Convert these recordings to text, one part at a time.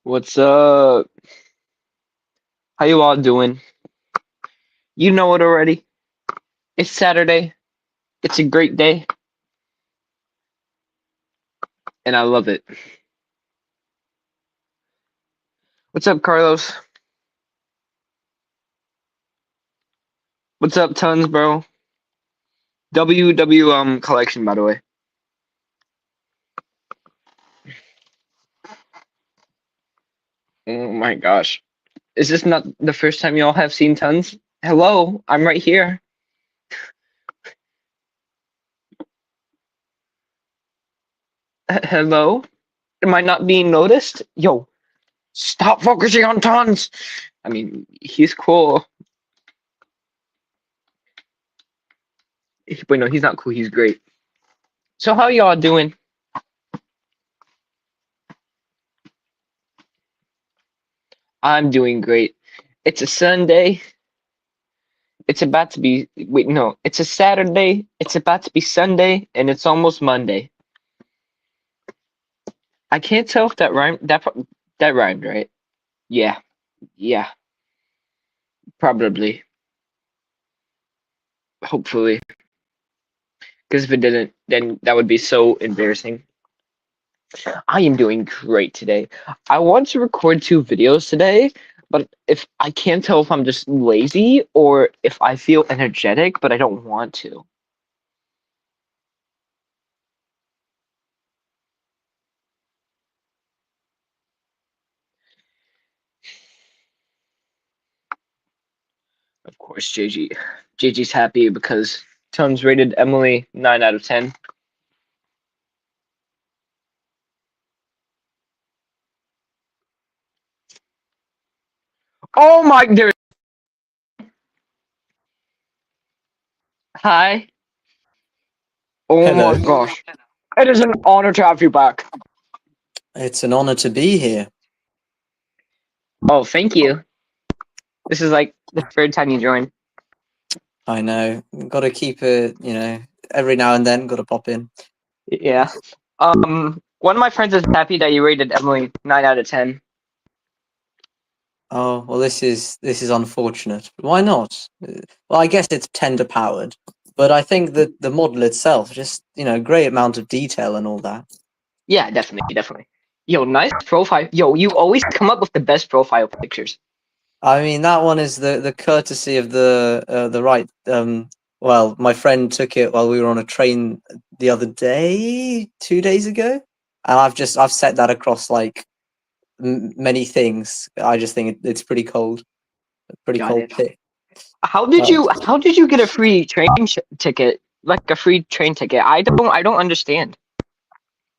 What's up? How you all doing? You know it already. It's Saturday. It's a great day, and I love it. What's up, Carlos? What's up, Tons, bro? collection, by the way. Oh my gosh. Is this not the first time y'all have seen Tons? Hello, I'm right here. Hello? Am I not being noticed? Yo, stop focusing on Tons. I mean, he's cool. Wait, no, he's not cool. He's great. So how y'all doing? I'm doing great. It's a Sunday. It's about to be, wait, no, it's a Saturday. It's about to be Sunday, and it's almost Monday. I can't tell if that rhymed. That rhymed, right? Yeah, yeah, probably. Hopefully, because if it didn't, then that would be so embarrassing. I am doing great today. I want to record 2 videos today, but if I can't tell if I'm just lazy or if I feel energetic, but I don't want to. Of course, JG. JG's happy because Tons rated Emily 9 out of 10. Oh my, there. Hi. Oh Hello. my gosh. It is an honor to have you back. It's an honor to be here. Oh, thank you. This is like the third time you joined. I know. Got to keep it, every now and then, got to pop in. Yeah. One of my friends is happy that you rated Emily 9 out of 10. Oh, well, this is unfortunate. Why not? Well, I guess it's tender powered, but I think that the model itself, just, great amount of detail and all that. Yeah, definitely, definitely. Yo, nice profile. Yo, you always come up with the best profile pictures. I mean, that one is the courtesy of the right. Well, my friend took it while we were on a train the other day, 2 days ago, and I've set that across like many things. I just think it's pretty cold, pretty Got cold it. pick. How did Um, you get a free train ticket? Like a free train ticket? I don't understand.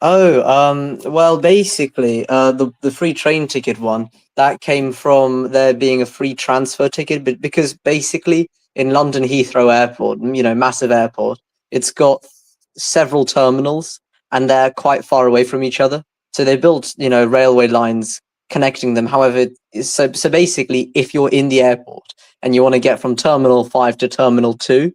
well, basically, the free train ticket one that came from there being a free transfer ticket, but because basically in London Heathrow Airport, massive airport, it's got several terminals and they're quite far away from each other. So they built, railway lines connecting them. However, so basically, if you're in the airport and you want to get from Terminal 5 to Terminal 2,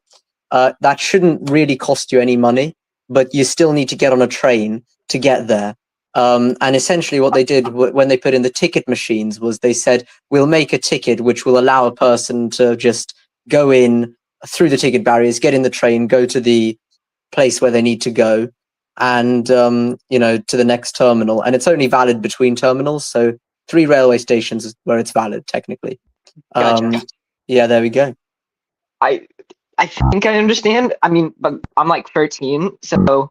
that shouldn't really cost you any money, but you still need to get on a train to get there. And essentially, what they did when they put in the ticket machines was they said, we'll make a ticket which will allow a person to just go in through the ticket barriers, get in the train, go to the place where they need to go, and to the next terminal. And it's only valid between terminals, so 3 railway stations is where it's valid technically. Gotcha. Yeah, there we go. I I think I understand. I mean, but I'm like 13, so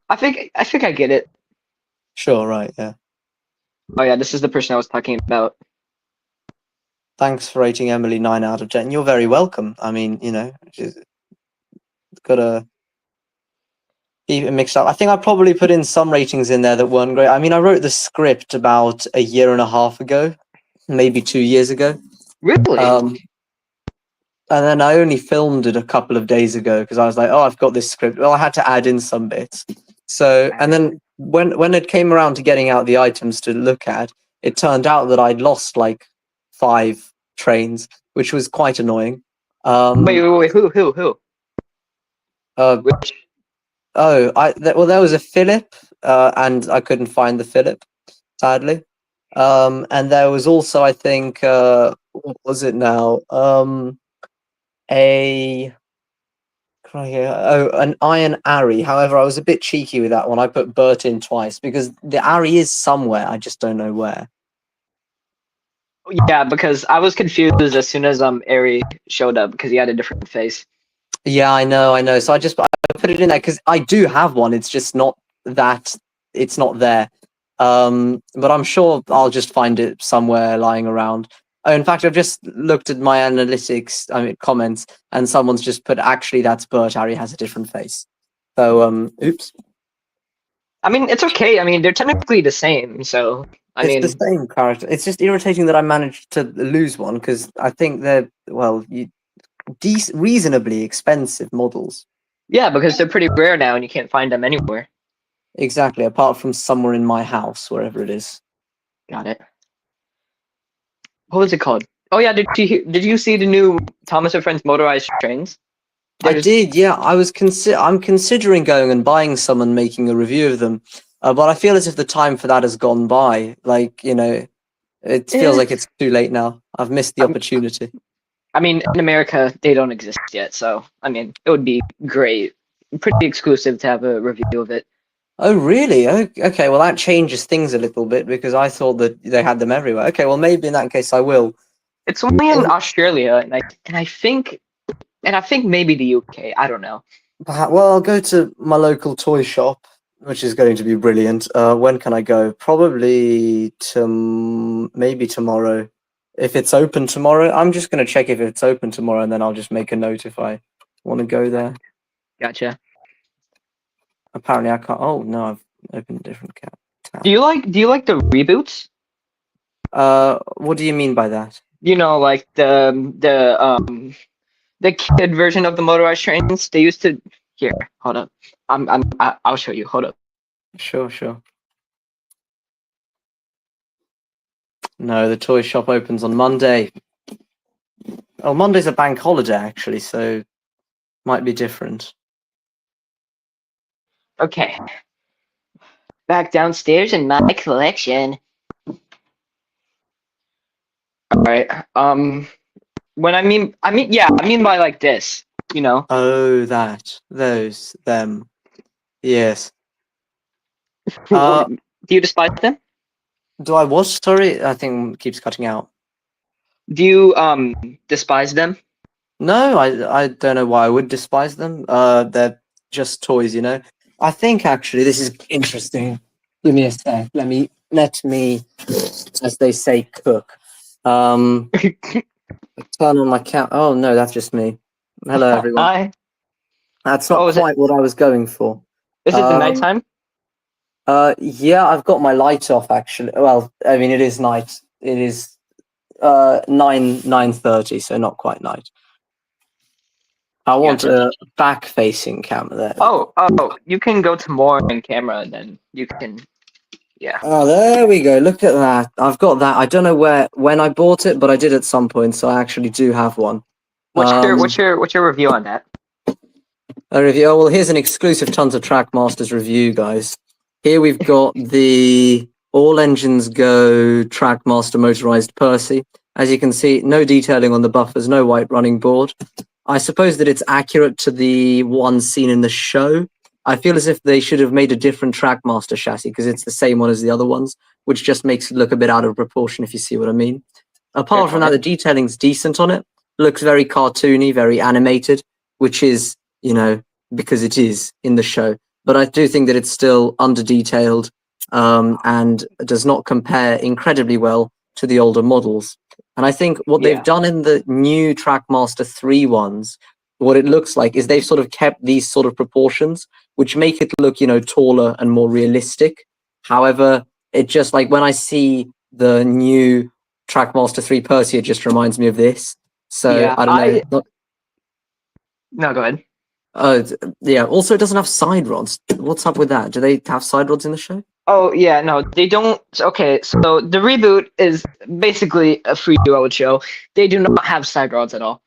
I think I get it. Sure, right, yeah. Oh yeah, this is the person I was talking about. Thanks for rating Emily 9 out of 10. You're very welcome. I mean, just gotta keep it mixed up. I think I probably put in some ratings in there that weren't great. I mean, I wrote the script about a year and a half ago, maybe 2 years ago. Really? And then I only filmed it a couple of days ago because I was like, oh, I've got this script. Well, I had to add in some bits. So, and then when it came around to getting out the items to look at, it turned out that I'd lost like 5 trains, which was quite annoying. Wait. Who? Uh, Which? well, there was a Philip, and I couldn't find the Philip, sadly. And there was also, I think, what was it now? A an iron Ari. However, I was a bit cheeky with that one. I put Bert in twice because the Ari is somewhere. I just don't know where. Yeah, because I was confused as soon as Eri showed up because he had a different face. Yeah, I know. So I put it in there because I do have one. It's just not that. It's not there. But I'm sure I'll just find it somewhere lying around. Oh, in fact, I've just looked at my analytics, I mean, comments, and someone's just put, actually, that's Bert. Harry has a different face. So, oops. I mean, it's okay. I mean, they're technically the same, so I It's the mean, same character. It's just irritating that I managed to lose one because I think they're, well, reasonably expensive models. yeah, because they're pretty rare now and you can't find them anywhere. Exactly, apart from somewhere in my house, wherever it is. Got it. What was it called? Oh yeah, did you see the new Thomas and Friends motorized trains? I There's did, yeah. I'm considering going and buying some and making a review of them, but I feel as if the time for that has gone by. Like, it feels eh, like it's too late now. I've missed the I'm- opportunity. I mean, in America they don't exist yet, so I mean, it would be great, pretty exclusive to have a review of it. Oh, really? Oh, okay, well that changes things a little bit because I thought that they had them everywhere. Okay, well maybe in that case I will. It's only in Oh, Australia, and I think maybe the UK. I don't know. well, I'll go to my local toy shop, which is going to be brilliant. When can I go? Probably maybe tomorrow. If it's open tomorrow, I'm just going to check if it's open tomorrow, and then I'll just make a note if I want to go there. Gotcha. Apparently, I can't. Oh no, I've opened a different tab. Do you like the reboots? What do you mean by that? You know, like the kid version of the motorized trains. They used to. Here, hold up. I'll show you. Hold up. Sure. No, the toy shop opens on Monday. Oh, Monday's a bank holiday actually, so might be different. Okay. Back downstairs in my collection. All right. When yeah, I mean by like this. You know. Oh, them. Yes. What, do you despise them? Do I what? Sorry, I think it keeps cutting out. Do you despise them? No, I don't know why I would despise them. They're just toys. I think actually this is interesting. Give me a sec. Let me, as they say, cook. Turn on my cat. Oh no, that's just me. Hello everyone. Hi. That's not Oh, quite what I was going for. is it the Um, nighttime? yeah, I've got my light off actually. Well, I mean it is night. It is 9:30, so not quite night. I want Gotcha. a back-facing camera there. Oh, you can go to more in camera, and then you can, yeah. Oh, there we go. Look at that. I've got that. I don't know when I bought it, but I did at some point, so I actually do have one. What's your Um, what's your what's your review on that? a review. Oh, well, here's an exclusive Tons of Trackmasters review, guys. Here we've got the All Engines Go Trackmaster motorized Percy. As you can see, no detailing on the buffers, no white running board. I suppose that it's accurate to the one seen in the show. I feel as if they should have made a different Trackmaster chassis because it's the same one as the other ones, which just makes it look a bit out of proportion, if you see what I mean. Fair Apart from that, point. the detailing's decent on it. Looks very cartoony, very animated, which is, because it is in the show. But I do think that it's still under detailed and does not compare incredibly well to the older models. And I think what they've Yeah. done in the new Trackmaster 3 ones, what it looks like is they've sort of kept these sort of proportions, which make it look, taller and more realistic. However, it just like when I see the new Trackmaster 3 Percy, it just reminds me of this. So Yeah. I don't know. No, go ahead. Yeah. Also, it doesn't have side rods. What's up with that? Do they have side rods in the show? Oh yeah, no, they don't. Okay, so the reboot is basically a free road show. They do not have side rods at all.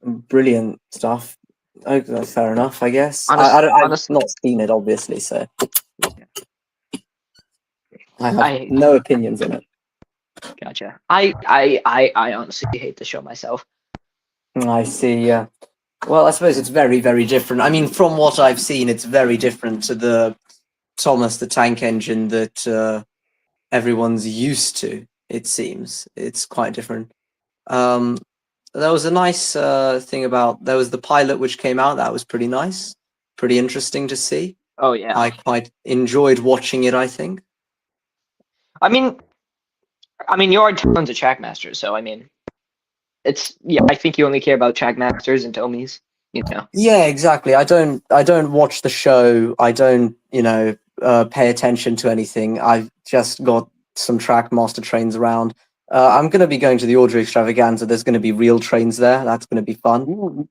Brilliant stuff. Okay, fair enough, I guess. Honest, I've honestly, not seen it, obviously. So, I have I no opinions on it. gotcha. I honestly hate the show myself. I see. Yeah. Well, I suppose it's very, very different. I mean, from what I've seen, it's very different to the Thomas the Tank Engine that everyone's used to. It seems it's quite different. Um, there was a nice thing about there was the pilot which came out. That was pretty nice, pretty interesting to see. Oh yeah. I quite enjoyed watching it, I think. I mean, you are tons of Trackmasters, so I mean, it's yeah. I think you only care about Trackmasters and Tomies. You know. Yeah, exactly. I don't watch the show. I don't, pay attention to anything. I've just got some Trackmaster trains around. I'm going to be going to the Audrey Extravaganza. There's going to be real trains there. That's going to be fun.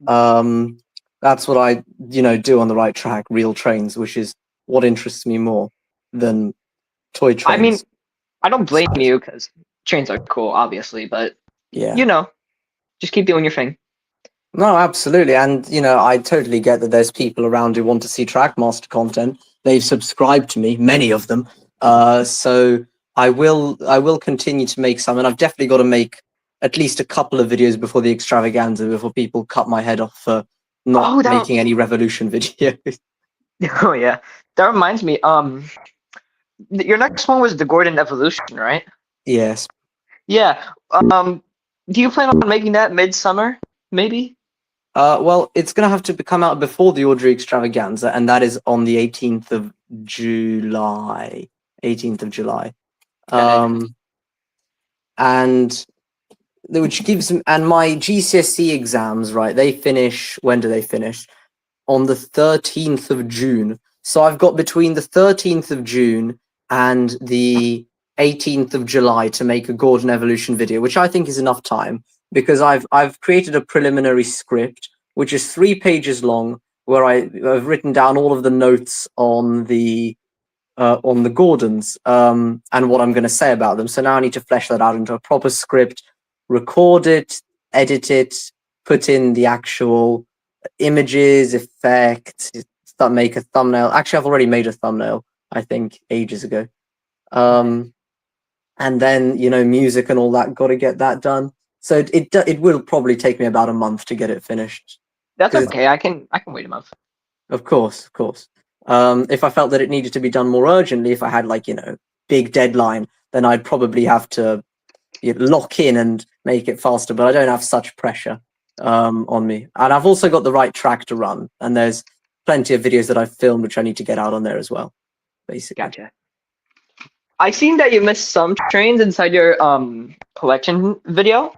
That's what I, do on the right track, real trains, which is what interests me more than toy I mean, trains. I don't blame you because trains are cool, obviously, but Yeah. you know, just keep doing your thing. No, absolutely. And, I totally get that there's people around who want to see Trackmaster content. They've subscribed to me, many of them. So I will continue to make some, and I've definitely got to make at least a couple of videos before the extravaganza before people cut my head off for not Oh, that. making any revolution videos. Oh yeah, that reminds me. Your next one was the Gordon Evolution, right? Yes. Yeah. Do you plan on making that midsummer? Maybe. Well, it's gonna have to come out before the Audrey extravaganza, and that is on the 18th of July. 18th of July. Okay. And which gives and my GCSE exams, right? They finish. When do they finish? On the 13th of June. So I've got between the 13th of June and the 18th of July to make a Gordon Evolution video, which I think is enough time because I've created a preliminary script which is 3 pages long, where I've written down all of the notes on the Gordons and what I'm going to say about them. So now I need to flesh that out into a proper script, record it, edit it, put in the actual images, effects, make a thumbnail. Actually, I've already made a thumbnail, I think, ages ago. And then music and all that. Got to get that done. So it will probably take me about a month to get it finished. That's okay. I can wait a month. Of course, of course. If I felt that it needed to be done more urgently, if I had big deadline, then I'd probably have to lock in and make it faster. But I don't have such pressure on me, and I've also got the right track to run. And there's plenty of videos that I've filmed which I need to get out on there as well. Basically, Gotcha. I seen that you missed some trains inside your collection video.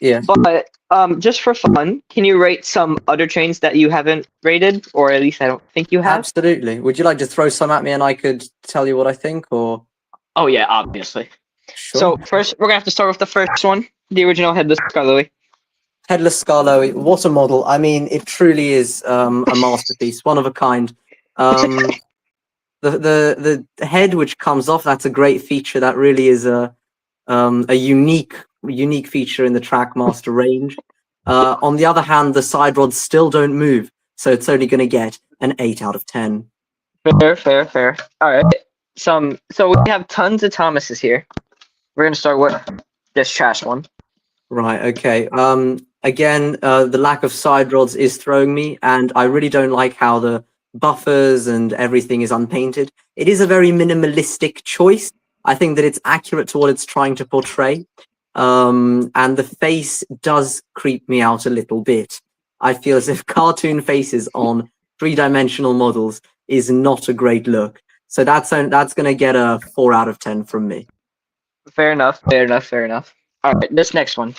Yeah. But just for fun, can you rate some other trains that you haven't rated, or at least I don't think you have? Absolutely. Would you like to throw some at me and I could tell you what I think, or? Oh yeah, obviously. Sure. So first, we're gonna have to start with the first one, the original Headless Scarloey. Headless Scarloey, what a model! I mean, it truly is a masterpiece, one of a kind. The head which comes off, that's a great feature. That really is a unique feature in the Trackmaster range. On the other hand, the side rods still don't move, so it's only going to get an 8 out of 10. Fair. All right. So we have tons of Thomases here. We're gonna start with this trash one. Right. Okay. Again, the lack of side rods is throwing me, and I really don't like how the buffers and everything is unpainted. It is a very minimalistic choice. I think that it's accurate to what it's trying to portray. And the face does creep me out a little bit. I feel as if cartoon faces on 3-dimensional models is not a great look. So that's going to get a 4 out of 10 from me. Fair enough. All right, this next one.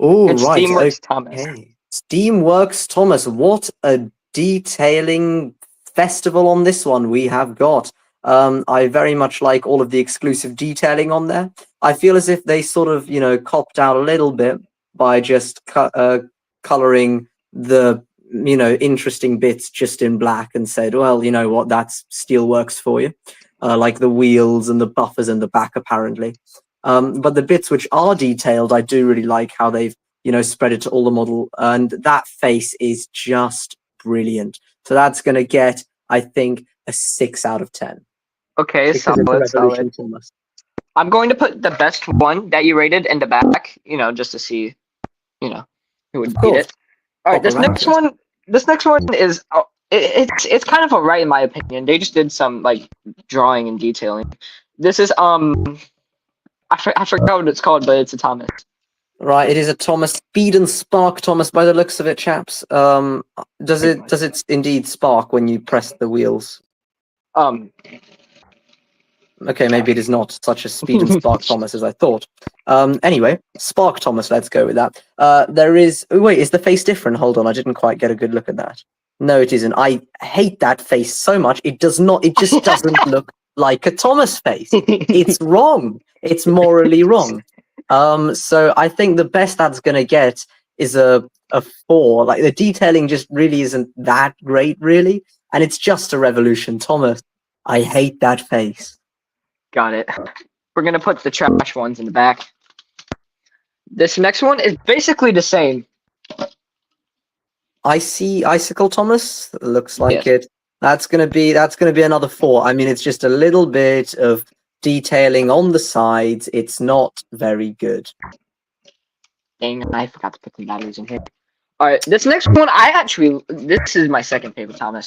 Oh, it's right. Steamworks Thomas. Steamworks Thomas. What a detailing festival on this one we have got. I very much like all of the exclusive detailing on there. I feel as if they sort of, copped out a little bit by just coloring the, interesting bits just in black and said, well, you know what, that's Steelworks for you. Like the wheels and the buffers in the back, apparently. But the bits which are detailed, I do really like how they've, spread it to all the model. And that face is just brilliant. So that's going to get, I think, a 6 out of 10. Okay, because it's a solid, Revolution solid. Thomas. I'm going to put the best one that you rated in the back, just to see, who would Of beat course, it. All right, proper this next rankings. one, this next one is it's kind of alright in my opinion. They just did some like drawing and detailing. This is I forgot what it's called, but it's a Thomas. Right, it is a Thomas Speed and Spark Thomas by the looks of it, chaps. Does Pretty it much. does it indeed spark when you press the wheels? Um, Okay, maybe it is not such a Speed and Spark Thomas as I thought. Anyway, Spark Thomas, let's go with that. There is. Oh, wait, is the face different? Hold on, I didn't quite get a good look at that. No, it isn't. I hate that face so much. It does not. It just doesn't look like a Thomas face. It's wrong. It's morally wrong. So I think the best that's gonna get is a 4. Like the detailing just really isn't that great, really, and it's just a Revolution Thomas. I hate that face. got it. We're gonna put the trash ones in the back. This next one is basically the same. Icy Icicle Thomas looks like Yes. it. That's gonna be another 4. I mean, it's just a little bit of detailing on the sides. It's not very good. Dang, I forgot to put some batteries in here. All right, this next one, this is my second favorite Thomas.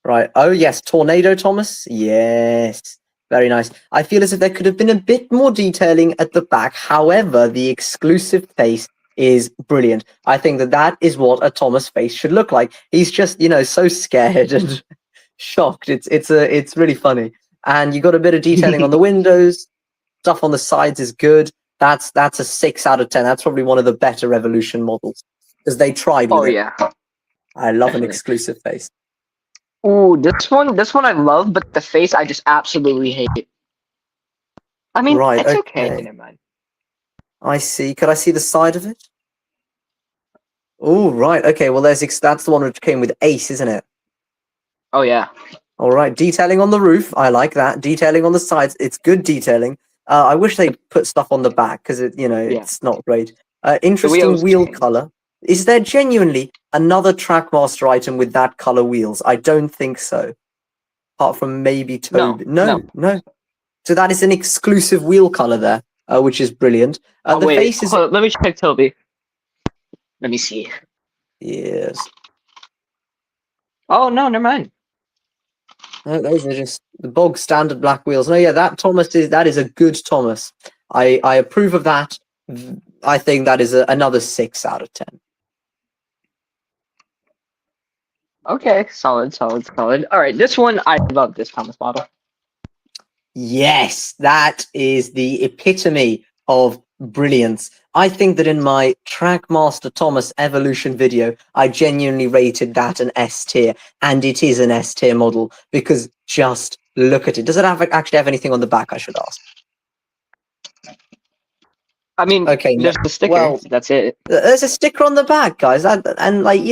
Right. Oh yes, Tornado Thomas. Yes. Very nice. I feel as if there could have been a bit more detailing at the back. However, the exclusive face is brilliant. I think that is what a Thomas face should look like. He's just, so scared and shocked. It's really funny. And you got a bit of detailing on the windows. Stuff on the sides is good. That's a 6 out of 10. That's probably one of the better Revolution models because they tried with Oh it. yeah, I love an definitely. exclusive face. Ooh, this one I love, but the face I just absolutely hate. I mean, Right. it's okay. Okay. Never mind. I see. Could I see the side of it? Oh, right. Okay. Well, that's the one which came with Ace, isn't it? Oh yeah. All right. Detailing on the roof. I like that. Detailing on the sides. It's good detailing. I wish they put stuff on the back because Yeah. it's not great. The Interesting wheels wheel change. color. Is there genuinely another Trackmaster item with that color wheels? I don't think so. Apart from maybe No, Toby. no. No. So that is an exclusive wheel color there, which is brilliant. Oh The wait, face is hold on, let me check Toby. Let me see. yes. Oh no, never mind. No, those are just the bog standard black wheels. No, yeah, that is a good Thomas. I approve of that. I think that is another 6 out of 10. Okay, solid, solid, solid. All right, this one I love this Thomas model. Yes, that is the epitome of brilliance. I think that in my Trackmaster Thomas Evolution video, I genuinely rated that an S tier, and it is an S tier model because just look at it. Does it actually have anything on the back? I should ask. I mean, Okay, no. there's the sticker. Well, That's it. there's a sticker on the back, guys, and like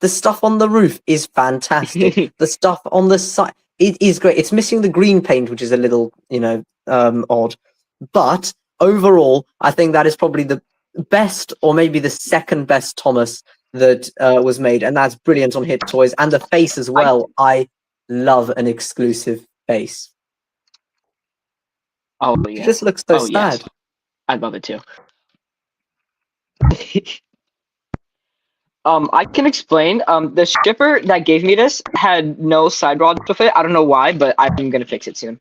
the stuff on the roof is fantastic. The stuff on the side, it is great. It's missing the green paint, which is a little odd, but overall, I think that is probably the best, or maybe the second best Thomas that was made, and that's brilliant on Hit Toys. And the face as I well. I love an exclusive face. oh It yeah. just looks so Oh yes. sad. I love it too. I can explain. The shipper that gave me this had no side rods with it. I don't know why, but I'm gonna fix it soon.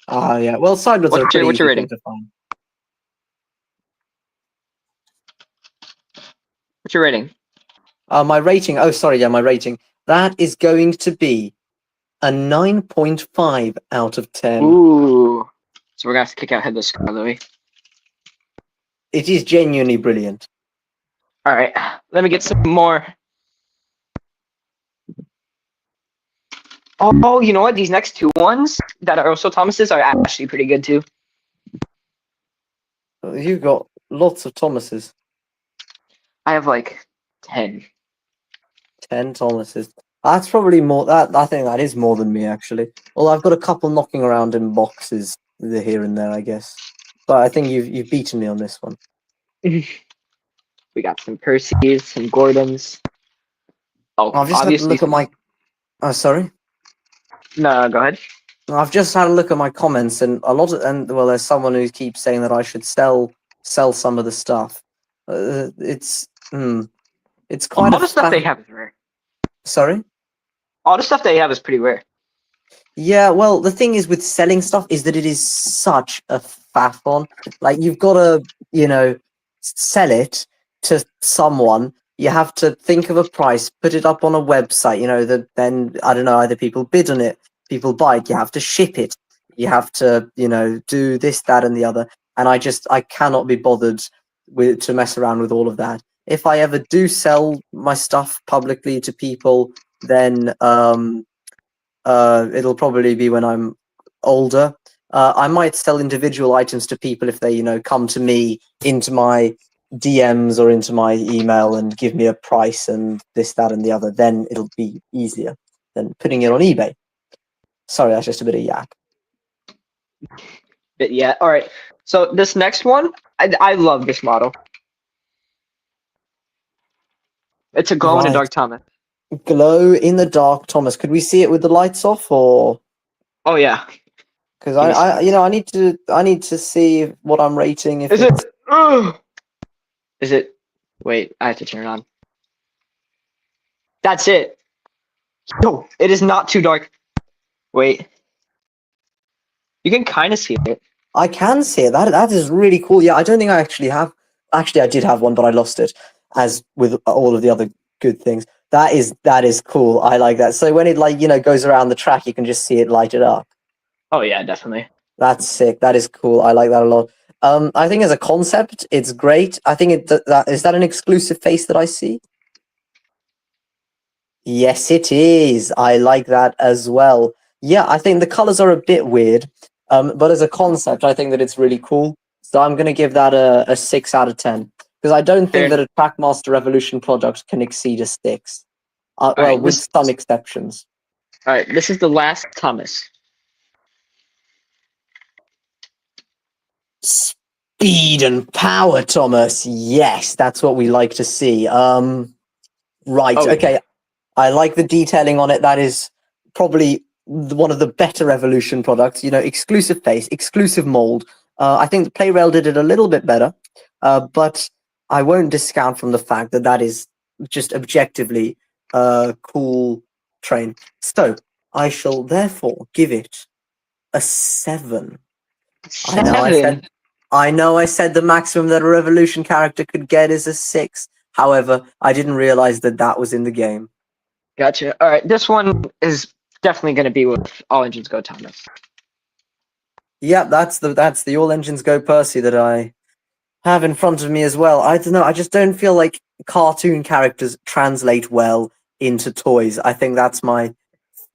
Ah, yeah. Well, side roads are a pretty What's your easy thing rating? to find. What's your rating? My rating. Oh, sorry. Yeah, my rating. That is going to be a 9.5 out of 10. Ooh. So we're gonna have to kick out Headless Scarlet. It is genuinely brilliant. All right, let me get some more. Oh, you know what? These next two ones that are also Thomas's are actually pretty good too. You've got lots of Thomases. I have like 10. 10 Thomases. That's probably more. That I think that is more than me actually. Well, I've got a couple knocking around in boxes here and there, I guess. But I think you've beaten me on this one. We got some Percy's, some Gordons. Oh, I've just had to obviously. look at my. Oh, sorry. No, go ahead. I've just had a look at my comments, and well, there's someone who keeps saying that I should sell some of the stuff. It's quite All a the stuff they have is rare. Sorry. All the stuff they have is pretty rare. Yeah, well, the thing is with selling stuff is that it is such a faff on. Like, you've got to, sell it to someone. You have to think of a price, put it up on a website, then, I don't know, either people bid on it, people buy it, you have to ship it, you have to, do this, that, and the other. And I cannot be bothered to mess around with all of that. If I ever do sell my stuff publicly to people, then, it'll probably be when I'm older. I might sell individual items to people if they, come to me into my DMs or into my email and give me a price and this, that, and the other. Then it'll be easier than putting it on eBay. Sorry, that's just a bit of yak. But yeah, all right. So this next one, I love this model. It's a glow in the dark Thomas. Glow in the dark Thomas. Could we see it with the lights off, or? Oh yeah. Because I need to see what I'm rating. If Is it? Is it? Wait, I have to turn it on. That's it. No, it is not too dark. Wait. You can kind of see it. I can see it. That is really cool. Yeah, I don't think I actually have. Actually, I did have one, but I lost it, as with all of the other good things. That is cool. I like that. So when it goes around the track, you can just see it lighted up. Oh yeah, definitely. That's sick. That is cool. I like that a lot. I think as a concept, it's great. I think is that an exclusive face that I see? Yes, it is. I like that as well. Yeah, I think the colors are a bit weird, but as a concept, I think that it's really cool. So I'm going to give that a 6 out of 10 because I don't think that a Trackmaster Revolution product can exceed a 6. Well, with some exceptions. All right, this is the last Thomas. Speed and power, Thomas. Yes, that's what we like to see. Right. Oh, okay. I like the detailing on it. That is probably one of the better Evolution products. Exclusive face, exclusive mold. I think the Playrail did it a little bit better, but I won't discount from the fact that that is just objectively a cool train. So I shall therefore give it a 7. 7. I know I said the maximum that a Revolution character could get is a 6. However, I didn't realize that that was in the game. Gotcha. All right, this one is definitely going to be with All Engines Go Thomas. Yeah, that's the All Engines Go Percy that I have in front of me as well. I don't know. I just don't feel like cartoon characters translate well into toys. I think that's my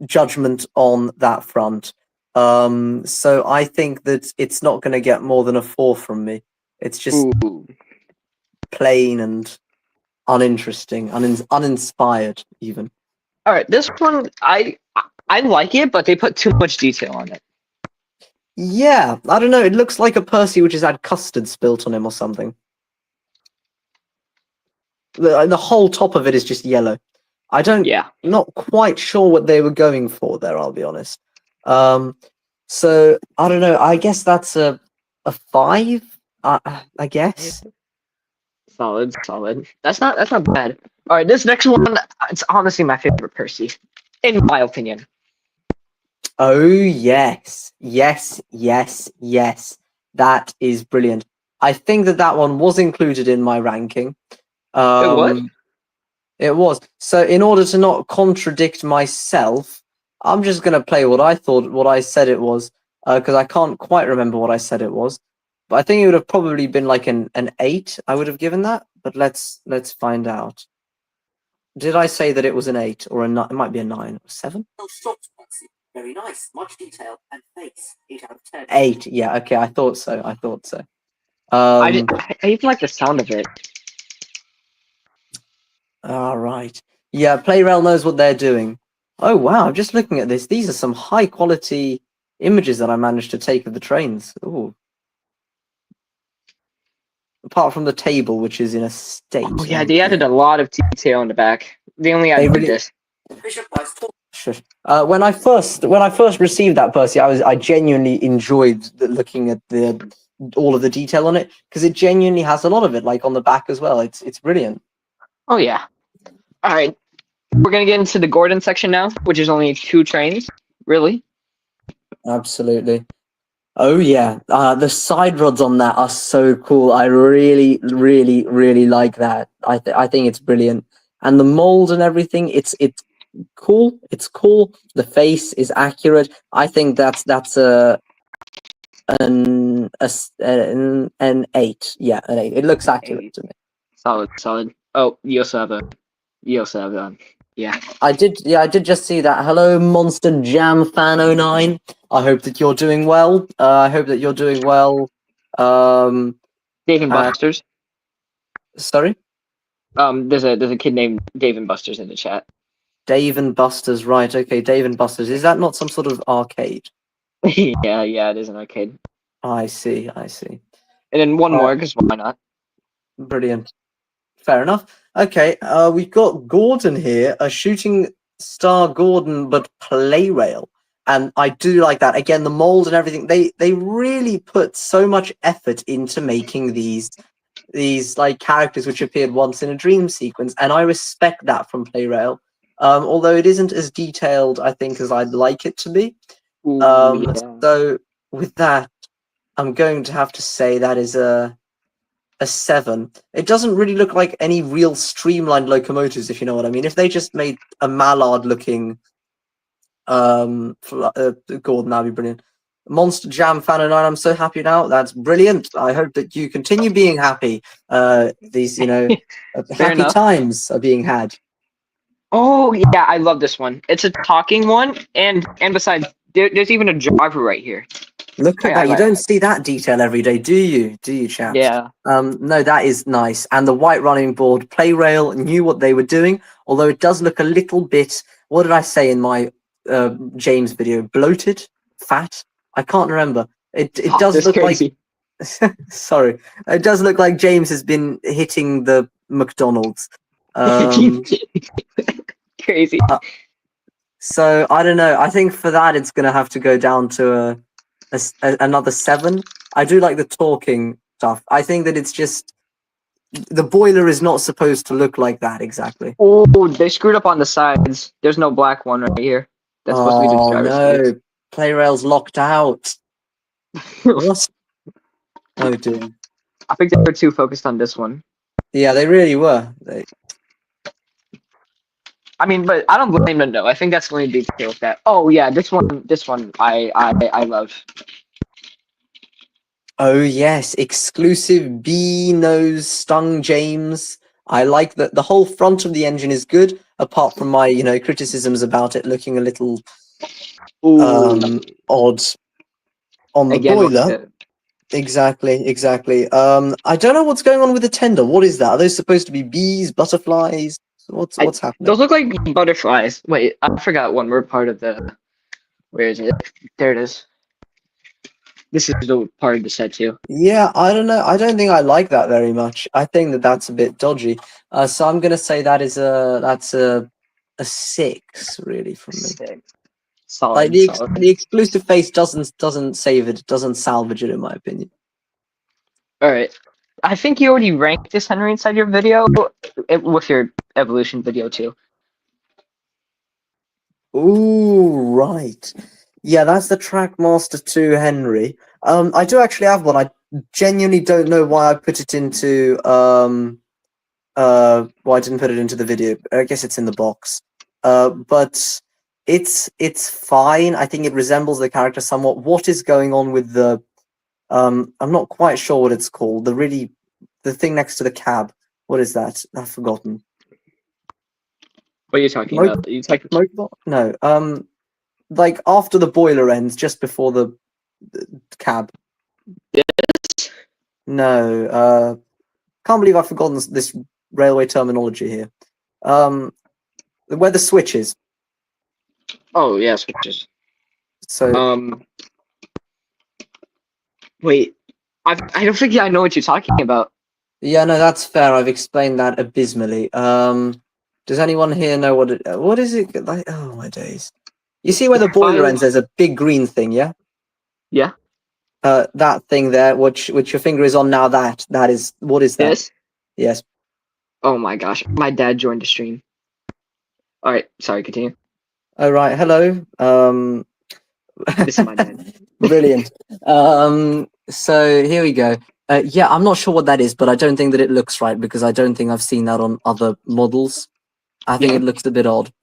judgment on that front. So I think that it's not going to get more than a 4 from me. It's just plain and uninteresting, uninspired even. All right, this one I like it, but they put too much detail on it. Yeah, I don't know. It looks like a Percy which has had custard spilt on him or something. The whole top of it is just yellow. Not quite sure what they were going for there, I'll be honest. So I don't know. I guess that's a 5. I guess. Solid. That's not bad. All right, this next one, it's honestly my favorite Percy, in my opinion. Oh yes. That is brilliant. I think that one was included in my ranking. It was. So in order to not contradict myself, I'm just going to play what I said it was, because I can't quite remember what I said it was. But I think it would have probably been like an 8. I would have given that. But let's find out. Did I say that it was an 8 or a 9? It might be a 9 or 7. Very nice, much detail and face. 8 out of 10. 8. Yeah. Okay. I thought so. I even like the sound of it. All right. Yeah, Playrail knows what they're doing. Oh wow! I'm just looking at this. These are some high quality images that I managed to take of the trains. Ooh. Apart from the table, which is in a state. Oh yeah, they added a lot of detail in the back. They only added this. When I first received that, Percy, I genuinely enjoyed looking at all of the detail on it, because it genuinely has a lot of it, like on the back as well. It's brilliant. Oh yeah. All right. We're gonna get into the Gordon section now, which is only 2 trains. Really? Absolutely. Oh yeah, the side rods on that are so cool. I really, really, really like that. I think it's brilliant, and the mold and everything. It's cool. It's cool. The face is accurate. I think that's an 8. Yeah, an 8. It looks accurate Hey, to me. solid. Oh, you also have yeah. I did just see that. Hello, Monster Jam Fan 09. I hope that you're doing well. I hope that you're doing well. Dave and Uh, Buster's. sorry, There's a kid named Dave and Buster's in the chat. Dave and Buster's. Right. Okay, Dave and Buster's. Is that not some sort of arcade? Yeah, it is an arcade. I see. I see. And then one Right. more, because why not? Brilliant. Fair enough. Okay. We've got Gordon here, a shooting star Gordon, but play rail. And I do like that. Again, the mold and everything. They really put so much effort into making these like characters which appeared once in a dream sequence, and I respect that from Playrail. Although it isn't as detailed, I think, as I'd like it to be. Ooh, yeah. So with that, I'm going to have to say that is a 7. It doesn't really look like any real streamlined locomotives, if you know what I mean. If they just made a mallard looking Gordon, that'd be brilliant. Monster Jam Fan 09, I'm so happy now. That's brilliant. I hope that you continue being happy. These, happy enough. times are being had. Oh yeah, I love this one. It's a talking one, and besides, there's even a driver right here. Look at that. You don't see that detail every day, do you? Do you, chaps? Yeah. No, that is nice. And the white running board, Playrail knew what they were doing, although it does look a little bit, what did I say in my James video? Bloated? Fat? I can't remember. It does look crazy. like sorry. It does look like James has been hitting the McDonald's. Crazy. So I don't know. I think for that it's gonna have to go down to another 7. I do like the talking stuff. I think that it's just the boiler is not supposed to look like that exactly. Oh, they screwed up on the sides. There's no black one right here. That's supposed to be the driver's no. Playrail's locked out. What? Oh dear. I think they were too focused on this one. Yeah, they really were. I mean, but I don't blame them though. I think that's the only big deal with that. Oh yeah, this one I love. Oh yes, exclusive bee nose stung James. I like that the whole front of the engine is good, apart from my criticisms about it looking a little odd on the boiler. Exactly. I don't know what's going on with the tender. What is that? Are those supposed to be bees, butterflies? What's happening? Those look like butterflies. Wait, I forgot one more part of the. Where is it? There it is. This is the part of the set too. Yeah, I don't know. I don't think I like that very much. I think that that's a bit dodgy. So I'm gonna say that's a 6 really from me. 6. Solid. Like the exclusive face doesn't save it, doesn't salvage it in my opinion. All right. I think you already ranked this, Henry, inside your video with your evolution video too. Ooh, right. Yeah, that's the Trackmaster 2 Henry. I do actually have one. I genuinely don't know why I put it into why I didn't put it into the video. I guess it's in the box. But it's fine. I think it resembles the character somewhat. What is going on with the I'm not quite sure what it's called. The thing next to the cab. What is that? I've forgotten. What are you talking about? You talking No. Like after the boiler ends, just before the cab. Yes. No. Can't believe I've forgotten this railway terminology here. Where the switch is. Oh yeah, switches. So wait, I don't think I know what you're talking about. yeah, no, that's fair. I've explained that abysmally. Does anyone here know what is it like? Oh my days! You see where the boiler ends? There's a big green thing, yeah. Yeah. That thing there, which your finger is on now. That is what is that? This? Yes. Oh my gosh. My dad joined the stream. All right. Sorry. Continue. All right. Hello. This is my dad. Brilliant. So here we go. Yeah, I'm not sure what that is, but I don't think that it looks right because I don't think I've seen that on other models. I think Yeah. it looks a bit odd.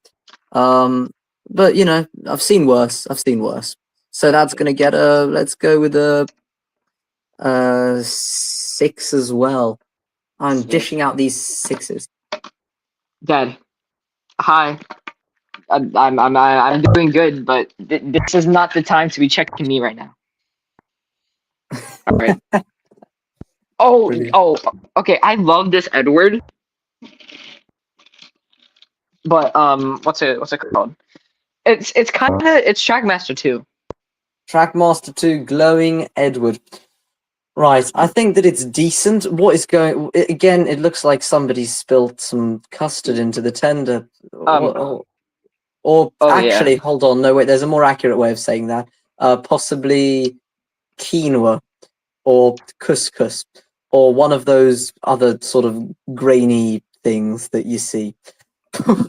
But you know, I've seen worse. So that's gonna get a. Let's go with a 6 as well. I'm dishing out these 6s. Dad. Hi. I'm doing good, but this is not the time to be checking me right now. All right. Oh, Brilliant. okay. I love this Edward, but what's it called? It's kind of it's Trackmaster 2. Trackmaster 2 Glowing Edward. Right, I think that it's decent. What is going again? It looks like somebody spilled some custard into the tender. Or actually, Yeah. hold on. No, wait. There's a more accurate way of saying that. Possibly quinoa or couscous or one of those other sort of grainy things that you see.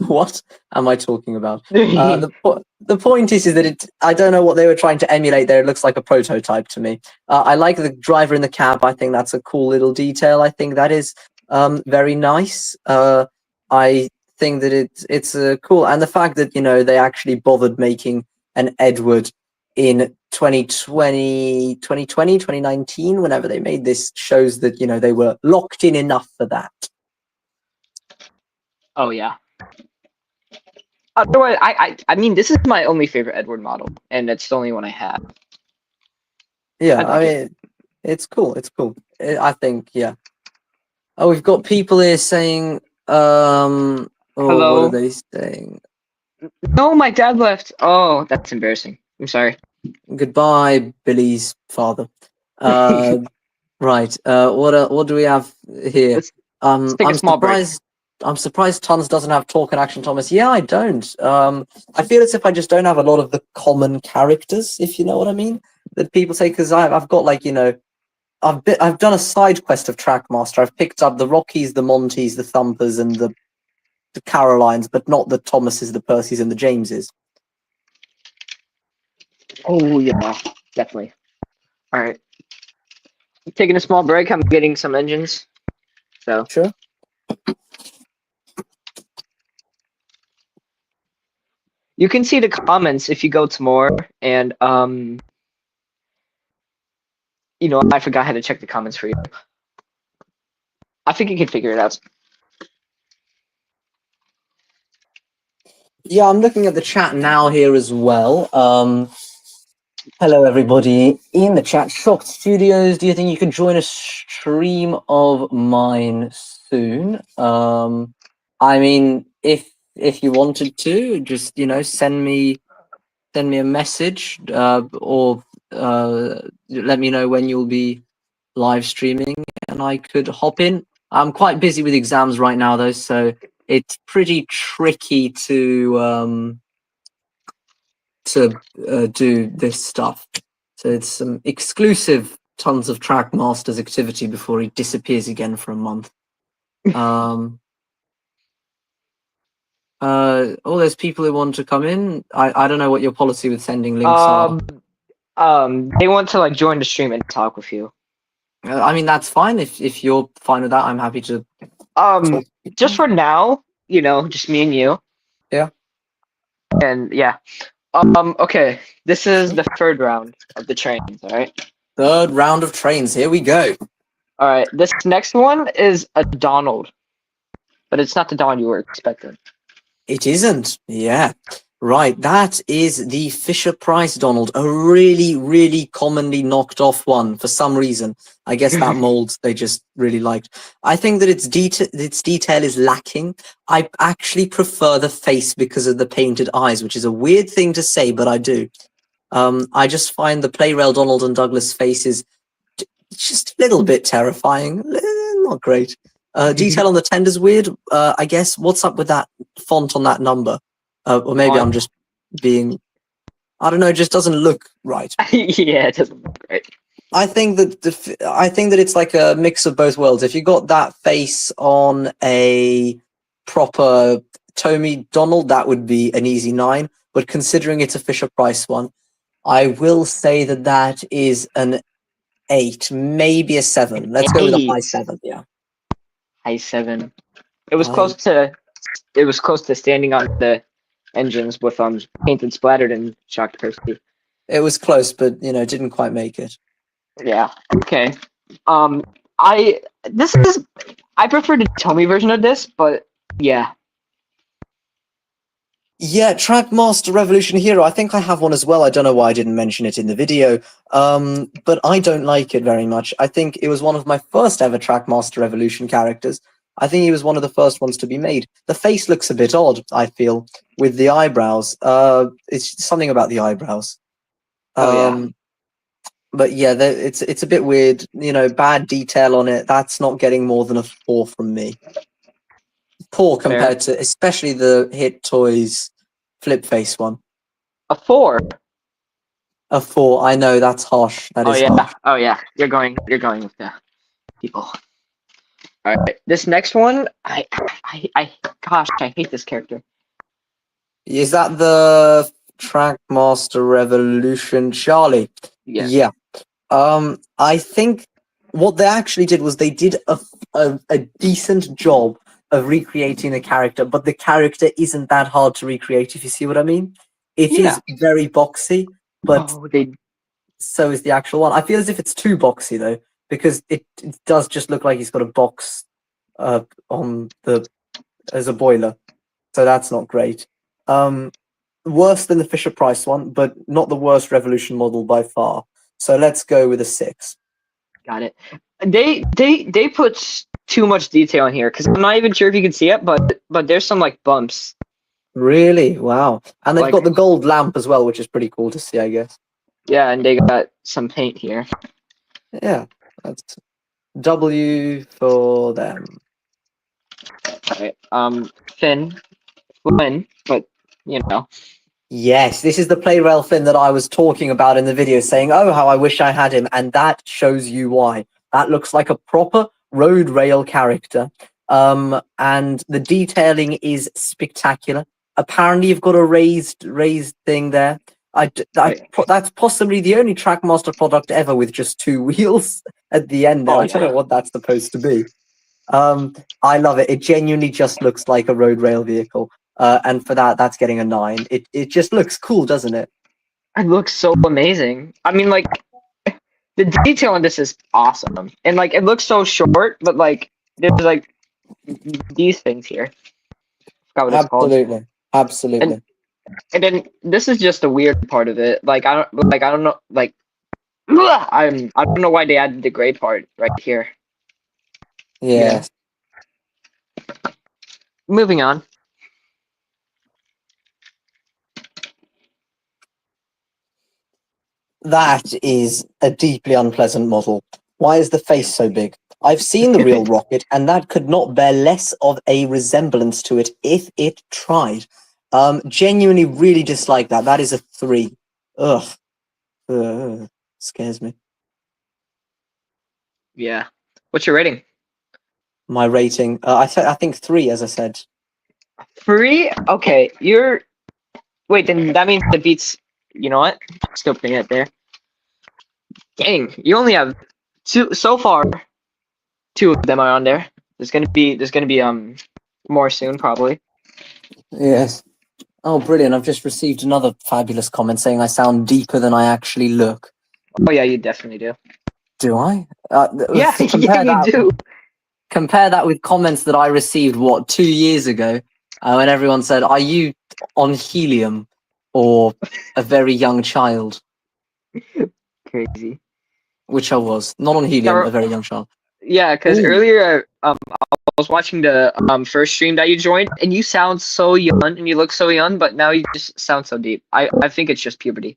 What am I talking about? The point is that I don't know what they were trying to emulate there. It looks like a prototype to me. I like the driver in the cab. I think that's a cool little detail. I think that is very nice. I think that it's cool, and the fact that they actually bothered making an Edward in 2019, whenever they made this, shows that they were locked in enough for that. Oh yeah. Otherwise, I mean, this is my only favorite Edward model, and it's the only one I have. Yeah, I mean, it's cool. It's cool. I think, yeah. Oh, we've got people here saying, Hello? What are they saying? No, my dad left. Oh, that's embarrassing. I'm sorry. Goodbye, Billy's father. Right. What do we have here? Let's take a small break. I'm surprised Tons doesn't have talk and action, Thomas. Yeah, I don't. I feel as if I just don't have a lot of the common characters, if you know what I mean, that people say, because I've got like, I've done a side quest of Trackmaster. I've picked up the Rockies, the Monties, the Thumpers, and the Carolines, but not the Thomases, the Percys, and the Jameses. Oh yeah, definitely. All right. I'm taking a small break. I'm getting some engines. So sure. You can see the comments if you go to more, and I forgot how to check the comments for you. I think you can figure it out. Yeah, I'm looking at the chat now here as well. Hello, everybody in the chat. Shocked Studios, do you think you could join a stream of mine soon? I mean, if you wanted to, just send me a message, or let me know when you'll be live streaming, and I could hop in. I'm quite busy with exams right now, though, so it's pretty tricky to do this stuff. So it's some exclusive Tons of Trackmaster's activity before he disappears again for a month. All those people who want to come in, I don't know what your policy with sending links are. They want to like join the stream and talk with you. I mean, that's fine. If you're fine with that, I'm happy to. Just for now, just me and you. Yeah. And yeah. Okay. This is the third round of the trains, all right? Third round of trains. Here we go. All right. This next one is a Donald, but it's not the Donald you were expecting. It isn't. Yeah. Right. That is the Fisher-Price Donald, a really, really commonly knocked off one for some reason. I guess that mold they just really liked. I think that its detail is lacking. I actually prefer the face because of the painted eyes, which is a weird thing to say, but I do. I just find the Playrail Donald and Douglas faces just a little bit terrifying. Not great. Detail on the tender's weird. I guess what's up with that font on that number? Or maybe I'm just being. I don't know. It just doesn't look right. Yeah, it doesn't look right. I think that it's like a mix of both worlds. If you got that face on a proper Tommy Donald, that would be an easy 9. But considering it's a Fisher Price one, I will say that that is an 8, maybe a 7. Let's go with a high 7. Yeah, high 7. It was close to. It was close to standing on the engines with painted splattered and shocked Kirsty. It was close, but didn't quite make it. Yeah. Okay. I prefer the Tommy version of this, but yeah. Yeah, Trackmaster Revolution Hero. I think I have one as well. I don't know why I didn't mention it in the video. But I don't like it very much. I think it was one of my first ever Trackmaster Revolution characters. I think he was one of the first ones to be made. The face looks a bit odd, I feel, with the eyebrows. It's something about the eyebrows. Yeah. But yeah, it's a bit weird. Bad detail on it. That's not getting more than a 4 from me. Poor compared to, especially the Hit Toys Flip Face one. A 4. A 4. I know that's harsh. That is harsh. Oh yeah. You're going with the people. All right. This next one, gosh, I hate this character. Is that the Trackmaster Revolution Charlie? Yeah. I think what they actually did was they did a decent job of recreating the character, but the character isn't that hard to recreate, if you see what I mean. It is very boxy, but so is the actual one. I feel as if it's too boxy though, because it does just look like he's got a box as a boiler, so that's not great. Worse than the Fisher Price one, but not the worst Revolution model by far. So let's go with a 6. Got it. They put too much detail in here because I'm not even sure if you can see it, but there's some like bumps. Really? Wow. And they've got the gold lamp as well, which is pretty cool to see, I guess. Yeah, and they got some paint here. Yeah, that's W for them. All right. Finn, but Yes, this is the play rail Finn that I was talking about in the video, saying, oh, how I wish I had him, and that shows you why. That looks like a proper road rail character, and the detailing is spectacular. Apparently, you've got a raised thing there. That's possibly the only Trackmaster product ever with just 2 wheels at the end there. I don't know what that's supposed to be. I love it. It genuinely just looks like a road rail vehicle. And for that's getting a 9. It just looks cool, doesn't it? It looks so amazing. I mean, like, the detail on this is awesome. And, like, it looks so short, but, like, there's, like, these things here. I forgot what it's called. Absolutely. And then this is just the weird part of it. Like, I don't know, like, I don't know why they added the gray part right here. Yes. Yeah. Moving on. That is a deeply unpleasant model. Why is the face so big? I've seen the real rocket, and that could not bear less of a resemblance to it if it tried. Genuinely really dislike that. That is a 3. Ugh. Scares me. Yeah. What's your rating? My rating, I think 3, as I said. 3? Okay, wait, then that means it beats, you know what? Still putting it there. Dang, you only have 2 so far. 2 of them are on there. There's gonna be more soon probably. Yes. Oh, brilliant! I've just received another fabulous comment saying I sound deeper than I actually look. Oh yeah, you definitely do. Do I? Yeah, you do. Compare that with comments that I received 2 years ago, when everyone said, "Are you on helium or a very young child?" Crazy. Which I was not on helium, a very young child. Yeah, because earlier I was watching the first stream that you joined, and you sound so young and you look so young, but now you just sound so deep. I think it's just puberty.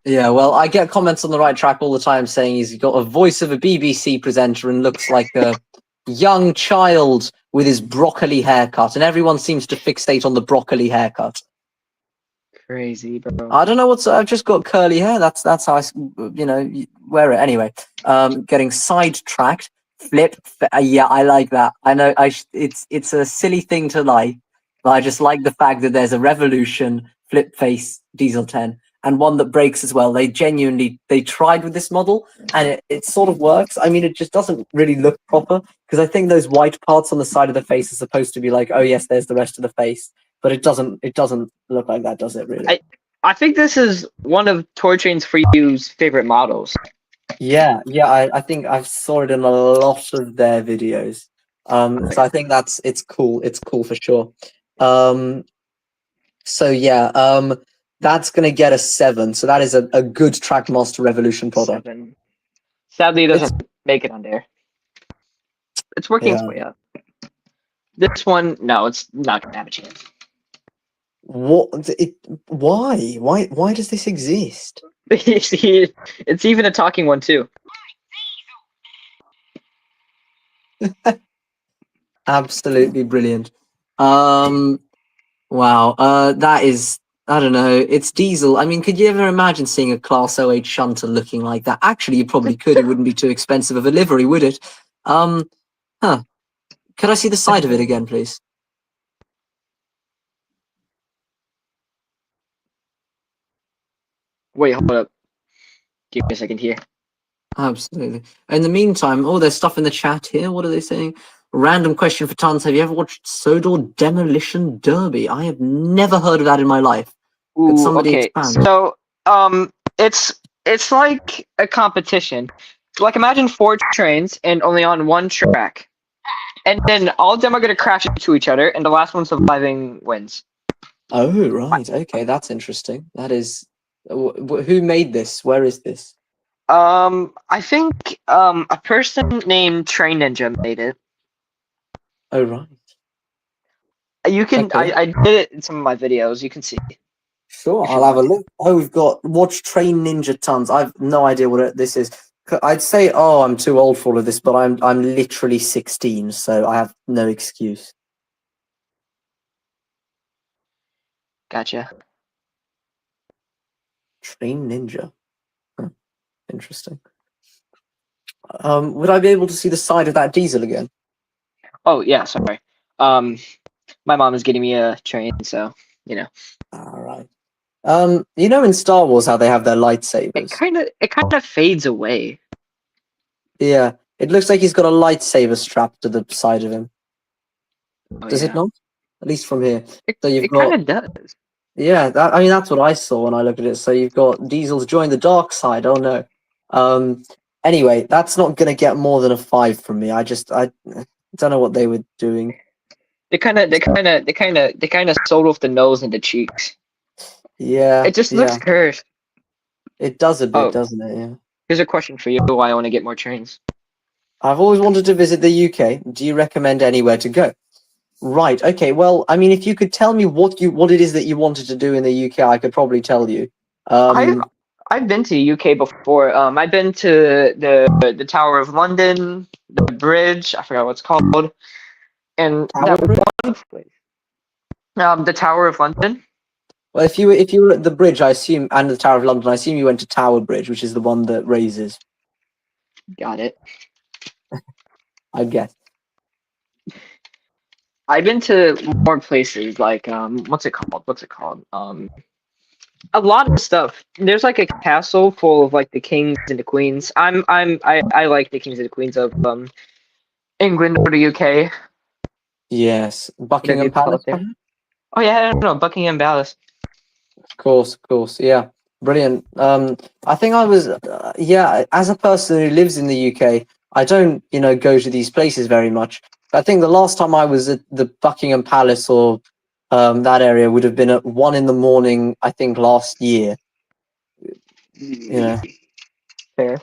Yeah, well, I get comments on the right track all the time saying he's got a voice of a BBC presenter and looks like a young child with his broccoli haircut, and everyone seems to fixate on the broccoli haircut. Crazy, bro. I don't know what's. I've just got curly hair. That's how wear it anyway. Getting sidetracked. Yeah, I like that. I know. It's a silly thing to like, but I just like the fact that there's a Revolution flip face Diesel 10 and one that breaks as well. They tried with this model and it sort of works. I mean, it just doesn't really look proper because I think those white parts on the side of the face are supposed to be like, oh yes, there's the rest of the face. But it doesn't look like that, does it, really? I think this is one of Toy Trains for You's favorite models. Yeah, I think I've saw it in a lot of their videos. So I think it's cool. It's cool for sure. So yeah, that's gonna get a 7. So that is a good Trackmaster Revolution product. 7. Sadly, it doesn't make it on there. It's working its way up. This one, no, it's not gonna have a chance. Why does this exist? It's even a talking one too. Absolutely brilliant. Wow. That is, I don't know. It's Diesel. I mean, could you ever imagine seeing a Class 08 shunter looking like that? Actually, you probably could. It wouldn't be too expensive of a livery, would it? Could I see the side of it again, please? Wait, hold up. Give me a second here. Absolutely. In the meantime, there's stuff in the chat here. What are they saying? Random question for Tons. Have you ever watched Sodor Demolition Derby? I have never heard of that in my life. Could somebody expand? So, it's like a competition. Like imagine 4 trains and only on one track, and then all of them are gonna crash into each other, and the last one surviving wins. Oh right, okay, that's interesting. That is, who made this? Where is this? I think a person named Train Ninja made it. Oh right. You can Okay. I did it in some of my videos. You can see. Sure, I'll have a look. Oh, we've got watch Train Ninja Tons. I've no idea what this is. I'd say, I'm too old for all of this, but I'm literally 16, so I have no excuse. Gotcha. Train Ninja. Interesting. Would I be able to see the side of that Diesel again? Oh yeah, sorry. My mom is getting me a train, so you know. All right. In Star Wars how they have their lightsabers. It kind of fades away. Yeah, it looks like he's got a lightsaber strapped to the side of him. Oh, Does yeah. it not? At least from here. It got. kind of does. Yeah, that's what I saw when I looked at it. So you've got Diesel's join the dark side. Oh no. Anyway, that's not gonna get more than a 5 from me. I don't know what they were doing. They kind of sold off the nose and the cheeks. Yeah. It just looks cursed. It does a bit, doesn't it? Yeah. Here's a question for you. Why I want to get more trains? I've always wanted to visit the UK. Do you recommend anywhere to go? Right. Okay. Well, I mean, if you could tell me what it is that you wanted to do in the UK, I could probably tell you. I've been to the UK before. I've been to the Tower of London, the bridge. I forgot what it's called, and that one place. The Tower of London. Well, if you were at the bridge, I assume, and the Tower of London, I assume you went to Tower Bridge, which is the one that raises. Got it. I guess. I've been to more places like what's it called? A lot of stuff. There's like a castle full of like the kings and the queens. I like the kings and the queens of England or the UK. Yes, Buckingham Palace. Oh yeah, I don't know, Buckingham Palace. Of course, yeah, brilliant. I think I was, as a person who lives in the UK, I don't, go to these places very much. I think the last time I was at the Buckingham Palace or that area would have been at 1 a.m, I think last year. Fair.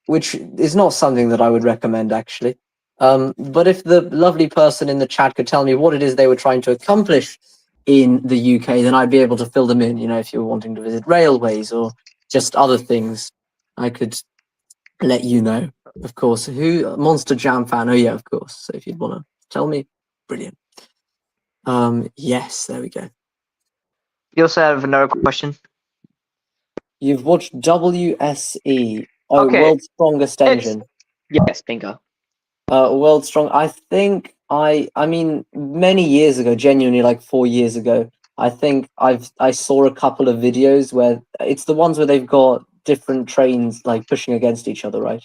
Which is not something that I would recommend, actually. But if the lovely person in the chat could tell me what it is they were trying to accomplish in the UK, then I'd be able to fill them in. If you were wanting to visit railways or just other things, I could let you know. Of course. Who Monster Jam fan? Oh yeah, of course. So if you'd want to tell me, brilliant. Yes, there we go. You also have another question. You've watched WSE. Oh, Okay, World's Strongest it's Engine. yes, bingo. World's Strong. I think I mean many years ago, genuinely like 4 years ago. I think I saw a couple of videos where it's the ones where they've got different trains like pushing against each other, right?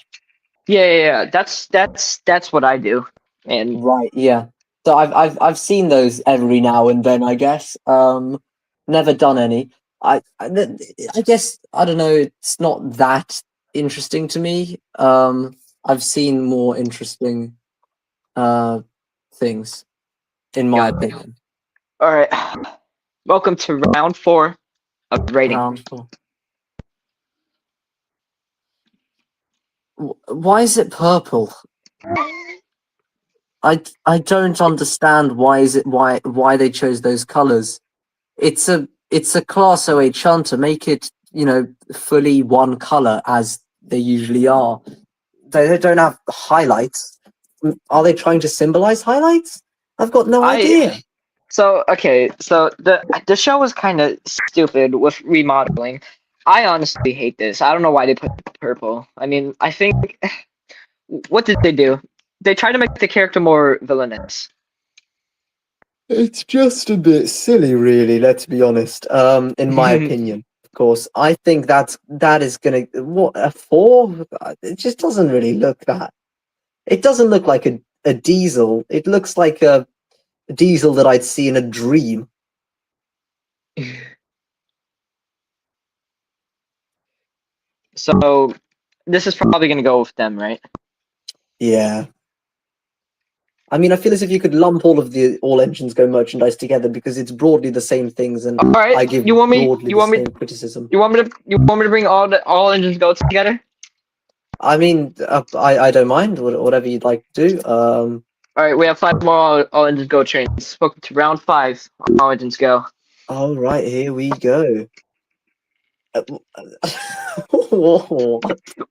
Yeah. That's what I do. And Right, yeah. So I've seen those every now and then, I guess. Never done any. I guess I don't know. It's not that interesting to me. I've seen more interesting uh things, in my got it. opinion. All right. Welcome to round 4 of rating. Round four. Why is it purple? I don't understand why they chose those colors. It's a class OH shunter. Make it, fully one color as they usually are. They don't have highlights. Are they trying to symbolize highlights? I've got no idea. So the show was kind of stupid with remodeling. I honestly hate this. I don't know why they put purple. I mean, I think what did they do? They tried to make the character more villainous. It's just a bit silly, really. Let's be honest. In my opinion, of course, I think that is gonna what a 4. It just doesn't really look that. It doesn't look like a diesel. It looks like a diesel that I'd see in a dream. So this is probably gonna go with them, right? Yeah. I mean, I feel as if you could lump all of the All Engines Go merchandise together because it's broadly the same things, and All right. I give You want me? broadly You the want me? same criticism. You want me to? You want me to bring all engines go together? I mean, I don't mind whatever you'd like to do. All right. We have 5 more all engines go trains. Welcome to round 5. All engines go. All right, here we go. Whoa.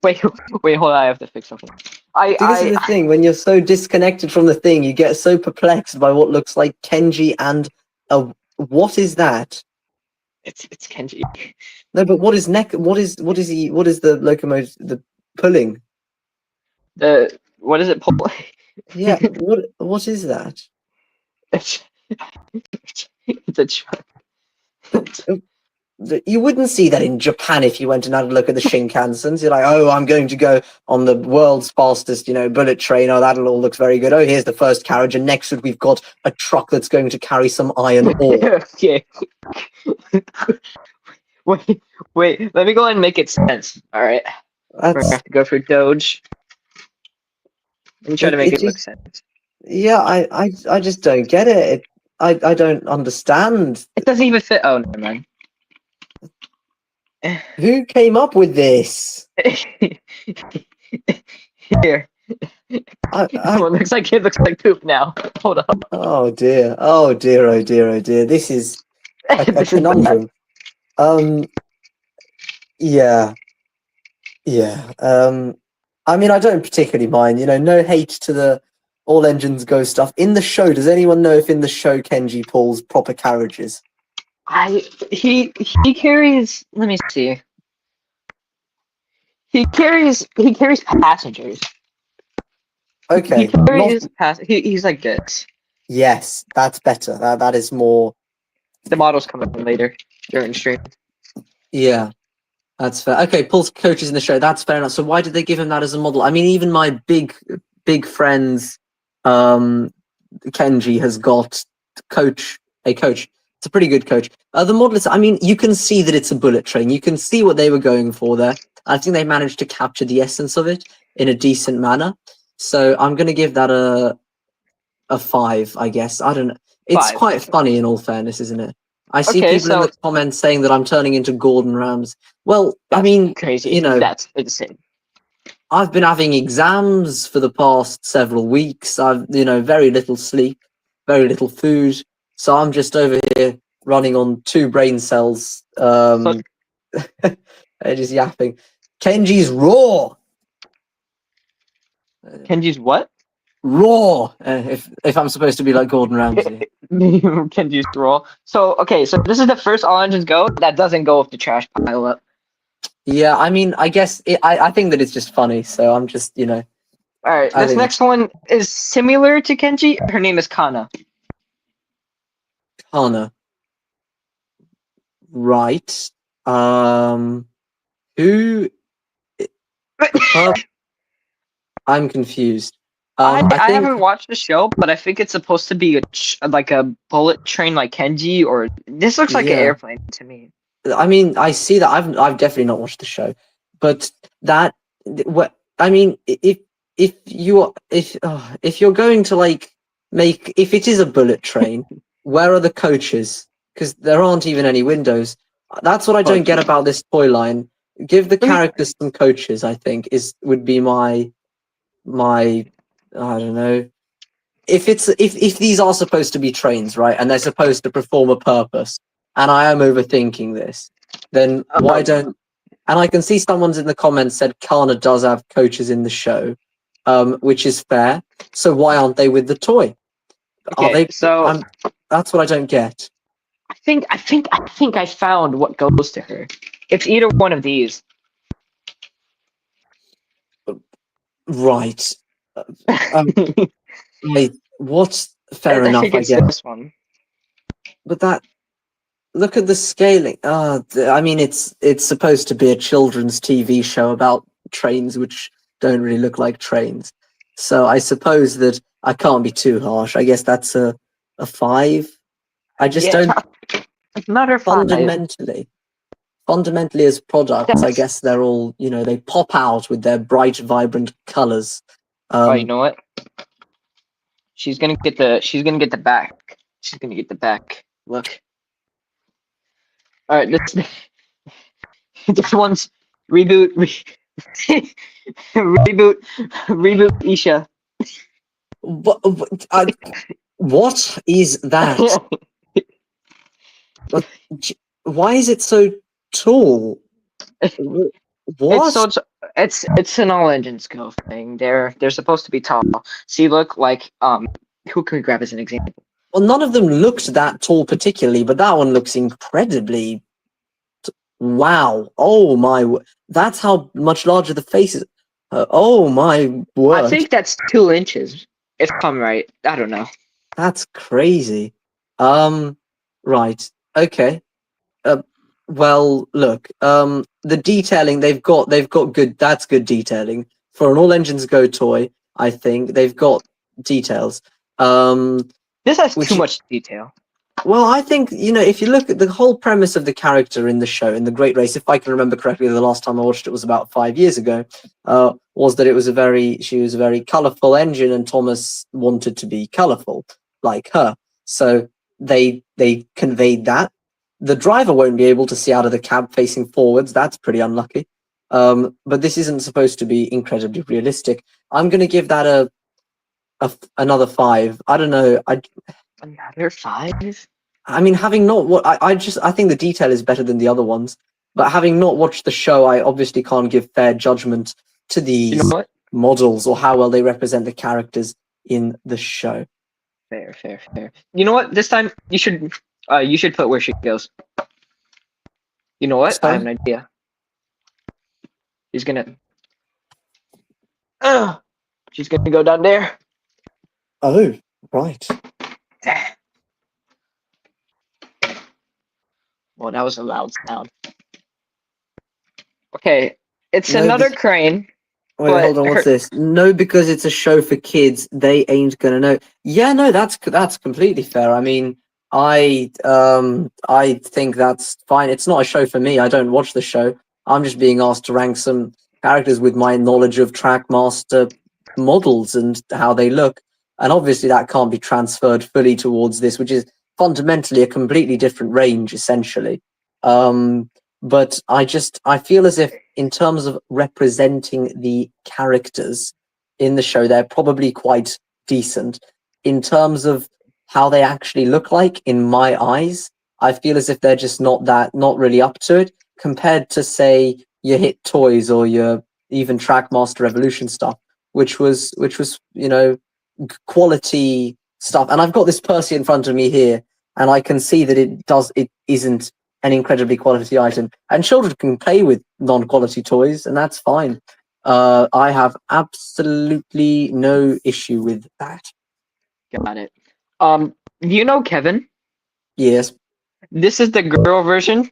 Wait, hold on. I have to fix something. See, this is the thing. When you're so disconnected from the thing, you get so perplexed by what looks like Kenji and a. What is that? It's Kenji. No, but what is neck? What is he? What is the locomotive? The pulling? What is it? Yeah. What is that? It's, it's a truck. You wouldn't see that in Japan if you went and had a look at the Shinkansens. You're like, oh, I'm going to go on the world's fastest, bullet train. Oh, that all looks very good. Oh, here's the first carriage, and next we've got a truck that's going to carry some iron ore. Okay. Wait. Let me go and make it sense. All right. I have to go for Doge. Let me try to make it look sense. Yeah, I just don't get it. I don't understand. It doesn't even fit. Oh, never mind. Who came up with this? Here. It looks like poop now. Hold up. Oh dear. Oh dear. Oh dear. Oh dear. This is a conundrum. Yeah. I mean, I don't particularly mind. No hate to the All Engines Go stuff. In the show, does anyone know if in the show Kenji pulls proper carriages? He carries. Let me see. He carries passengers. Okay. He carries he's like this. Yes, that's better. That is more. The model's coming later during stream. Yeah, that's fair. Okay, pulls coaches in the show. That's fair enough. So why did they give him that as a model? I mean, even my big friends, Kenji has got a coach. It's a pretty good coach. The model is, I mean, you can see that it's a bullet train. You can see what they were going for there. I think they managed to capture the essence of it in a decent manner. So I'm going to give that a 5, I guess. I don't know. It's 5. quite funny in all fairness, isn't it? I see people in the comments saying that I'm turning into Gordon Rams. Well, I mean, crazy. That's insane. I've been having exams for the past several weeks. I've, very little sleep, very little food. So I'm just over here running on 2 brain cells. Just yapping. Kenji's raw. Kenji's what? Raw. If I'm supposed to be like Gordon Ramsay. Kenji's role. So okay, so this is the first All Engines Go that doesn't go with the trash pile up. Yeah, I mean, I guess I think that it's just funny. So I'm just, you know, All right, I this think next one is similar to Kenji. Her name is Kana. Kana. Right. Who? I'm confused. I I think. haven't watched the show, but I think it's supposed to be like a bullet train like Kenji, or this looks like an Yeah. airplane to me. I mean, I see that. I've definitely not watched the show, but that what I mean, if you're going to like make if it is a bullet train, where are the coaches? Because there aren't even any windows. That's what I don't get about this toy line. Give the Let me. characters some coaches. I think would be my I don't know. If these are supposed to be trains, right, and they're supposed to perform a purpose, and I am overthinking this, then why don't? And I can see someone's in the comments said Kana does have coaches in the show, which is fair. So why aren't they with the toy? Are Okay, they? so That's what I don't get. I found what goes to her. It's either one of these. Right. Um, I what's fair enough, think I it's guess. this one. But that look at the scaling. I mean, it's supposed to be a children's TV show about trains, which don't really look like trains. So I suppose that I can't be too harsh. I guess that's a 5. I just Yeah, don't it's not her five. fundamentally as products. I That's, guess they're all they pop out with their bright, vibrant colors. oh, you know what? She's gonna get the. She's gonna get the back. She's gonna get the back. Look. All right, this this one's reboot. Reboot Isha. What is that? Why is it so tall? It's What? so it's an all engines go thing. They're supposed to be tall. See, look like who can we grab as an example? Well, none of them looked that tall particularly, but that one looks incredibly. Wow! Oh my! That's how much larger the face is. Oh my I word! think that's 2 inches. If I'm right, I don't know. That's crazy. Right. Okay. Uh, well, look. The detailing they've got good. That's good detailing for an all engines go toy. I think they've got details. This has too Which much detail. Well, I think, if you look at the whole premise of the character in the show, in The Great Race, if I can remember correctly, the last time I watched it was about 5 years ago, was that she was a very colorful engine and Thomas wanted to be colorful like her. So they conveyed that. The driver won't be able to see out of the cab facing forwards. That's pretty unlucky. But this isn't supposed to be incredibly realistic. I'm going to give that another 5. I don't know. Another 5? I mean, having not what I think the detail is better than the other ones, but having not watched the show, I obviously can't give fair judgment to these You know what? models or how well they represent the characters in the show. Fair. You know what? This time you should put where she goes. You know what? I have So, an idea. She's gonna she's gonna go down there. oh, right. Well, that was a loud sound. Okay, it's No, another crane. wait, But hold on. What's this? No, because it's a show for kids, they ain't gonna know. Yeah, no, that's completely fair. I mean, I think that's fine. It's not a show for me. I don't watch the show. I'm just being asked to rank some characters with my knowledge of Trackmaster models and how they look, and obviously that can't be transferred fully towards this, which is fundamentally a completely different range, essentially. But I feel as if in terms of representing the characters in the show, they're probably quite decent. In terms of how they actually look like in my eyes, I feel as if they're just not really up to it compared to say your Hit Toys or your even Trackmaster Evolution stuff, which was quality stuff. And I've got this Percy in front of me here, and I can see that it isn't an incredibly quality item. And children can play with non-quality toys, and that's fine. I have absolutely no issue with that. Got it. You know Kevin? Yes. This is the girl version,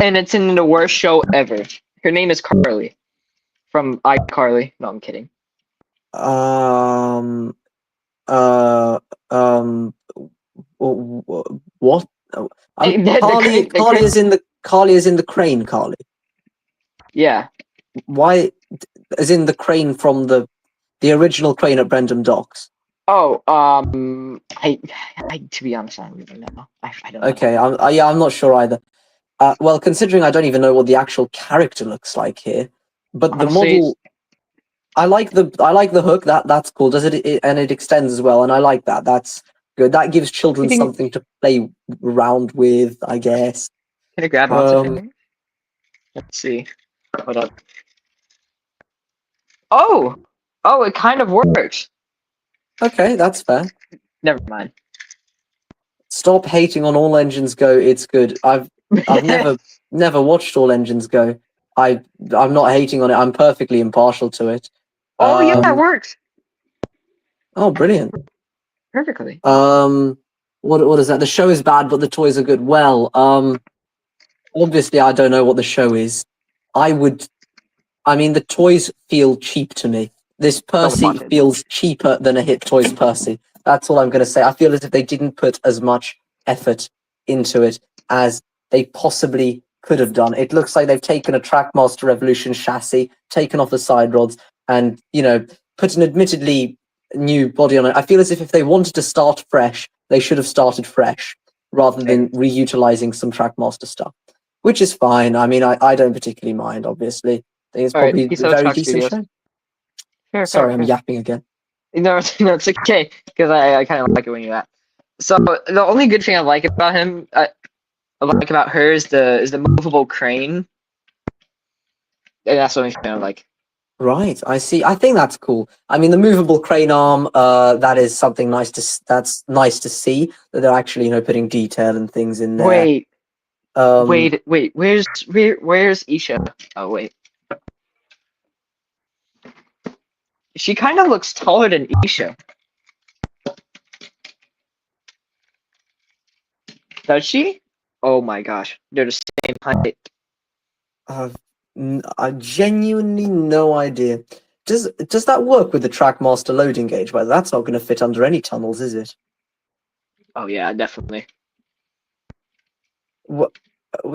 and it's in the worst show ever. Her name is Carly from iCarly. No, I'm kidding. Um. Uh. Um. What? Carly is in the crane. Carly. Yeah. Why? As in the crane from the original crane at Brendam Docks. Oh, I to be honest, I don't really know. I don't know. Okay, I'm not sure either. Well, considering I don't even know what the actual character looks like here, but Honestly, the model, I like the hook. That's cool. Does it and it extends as well, and I like that. That's good. That gives children can, something to play around with, I guess. can I grab onto him? Let's see. Hold up. Oh, it kind of works. Okay, that's fair. Never mind. Stop hating on All Engines Go. It's good. I've never watched All Engines Go. I'm not hating on it. I'm perfectly impartial to it. Oh yeah, it works Oh, brilliant. perfectly. What is that? The show is bad, but the toys are good. Well, obviously I don't know what the show is. I mean, the toys feel cheap to me. This Percy feels cheaper than a Hit Toys Percy. That's all I'm going to say. I feel as if they didn't put as much effort into it as they possibly could have done. It looks like they've taken a Trackmaster Revolution chassis, taken off the side rods, and put an admittedly new body on it. I feel as if they wanted to start fresh, they should have started fresh rather than reutilizing some Trackmaster stuff, which is fine. I mean, I don't particularly mind. Obviously, I think it's probably a very decent show. Fair, Sorry, I'm yapping again. No, it's okay because I kind of like it when you're that. So the only good thing I like about him, I like about her is the movable crane, and that's the only thing I like. Right, I see. I think that's cool. I mean, the movable crane arm, that is something that's nice to see that they're actually putting detail and things in there. Wait, where's Isha? Oh wait. She kind of looks taller than Isha. Does she? Oh my gosh, they're the same height. I genuinely no idea. Does that work with the Trackmaster loading gauge? Well, that's not going to fit under any tunnels, is it? Oh yeah, definitely.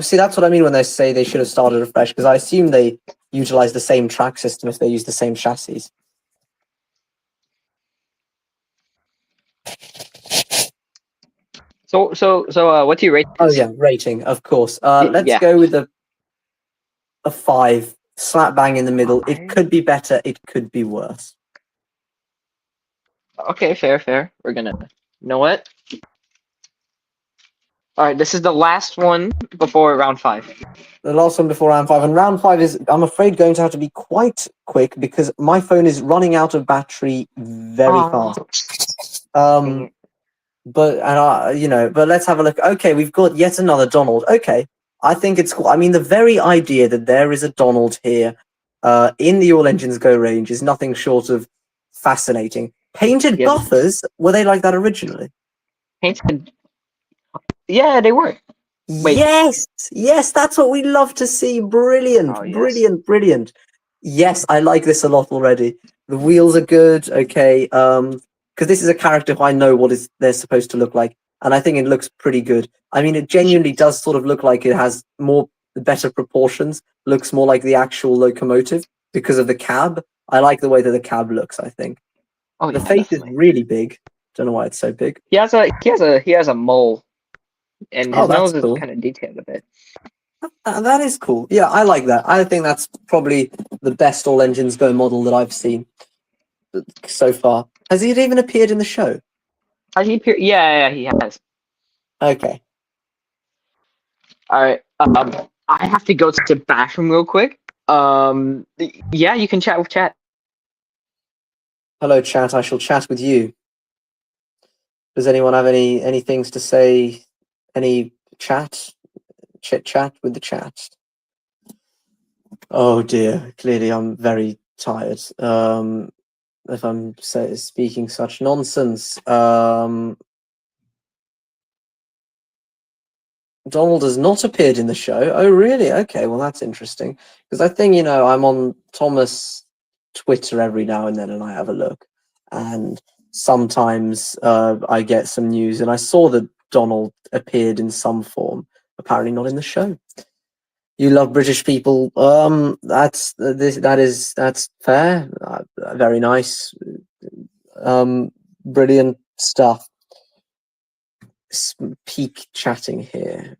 See, that's what I mean when they say they should have started afresh, because I assume they utilize the same track system if they use the same chassis. So, what do you rate this? Oh yeah, rating, of course. Let's go with a 5, slap bang in the middle. It could be better, it could be worse. Okay, fair. We're gonna. You know what? All right, this is the last one before round 5. The last one before round 5, and round 5 is, I'm afraid, going to have to be quite quick because my phone is running out of battery very fast. But let's have a look. Okay, we've got yet another Donald. Okay, I think it's cool. I mean, the very idea that there is a Donald here, in the All Engines Go range is nothing short of fascinating. Painted buffers, were they like that originally? Painted. Yeah, they were. Wait. Yes, that's what we love to see. Brilliant, brilliant. Yes, I like this a lot already. The wheels are good. Okay, because this is a character who I know what they're supposed to look like, and I think it looks pretty good. I mean, it genuinely does sort of look like it has better proportions. Looks more like the actual locomotive because of the cab. I like the way that the cab looks. I think. Oh, the face is really big. Don't know why it's so big. He has a mole. And his nose is kind of detailed a bit. That is cool. Yeah, I like that. I think that's probably the best All Engines Go model that I've seen so far. Has he even appeared in the show? Has he appeared? Yeah, he has. Okay. All right. I have to go to the bathroom real quick. Yeah, you can chat with chat. Hello, chat. I shall chat with you. Does anyone have any things to say? Any chat? Chit chat with the chat. Oh dear. Clearly, I'm very tired. If I'm speaking such nonsense. Donald has not appeared in the show. Oh, really? Okay, well, that's interesting. Because I think, I'm on Thomas Twitter every now and then and I have a look. And sometimes I get some news and I saw that Donald appeared in some form, apparently not in the show. You love British people. That's fair. Very nice. Brilliant stuff. Peak chatting here.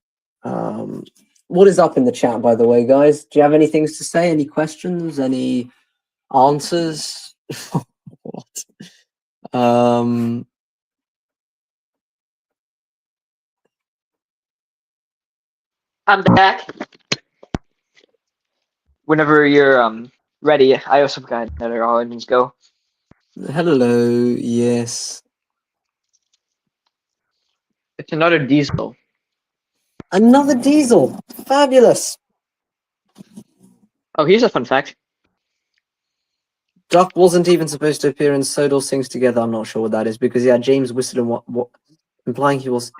What is up in the chat, by the way, guys? Do you have any things to say? Any questions? Any answers? What? I'm back. Whenever you're ready, I also got another all engines go. Hello, yes. It's another diesel. Another diesel. Fabulous. Oh, here's a fun fact. Duck wasn't even supposed to appear in Sodal Sings Together. I'm not sure what that is because James whistled and what implying he was.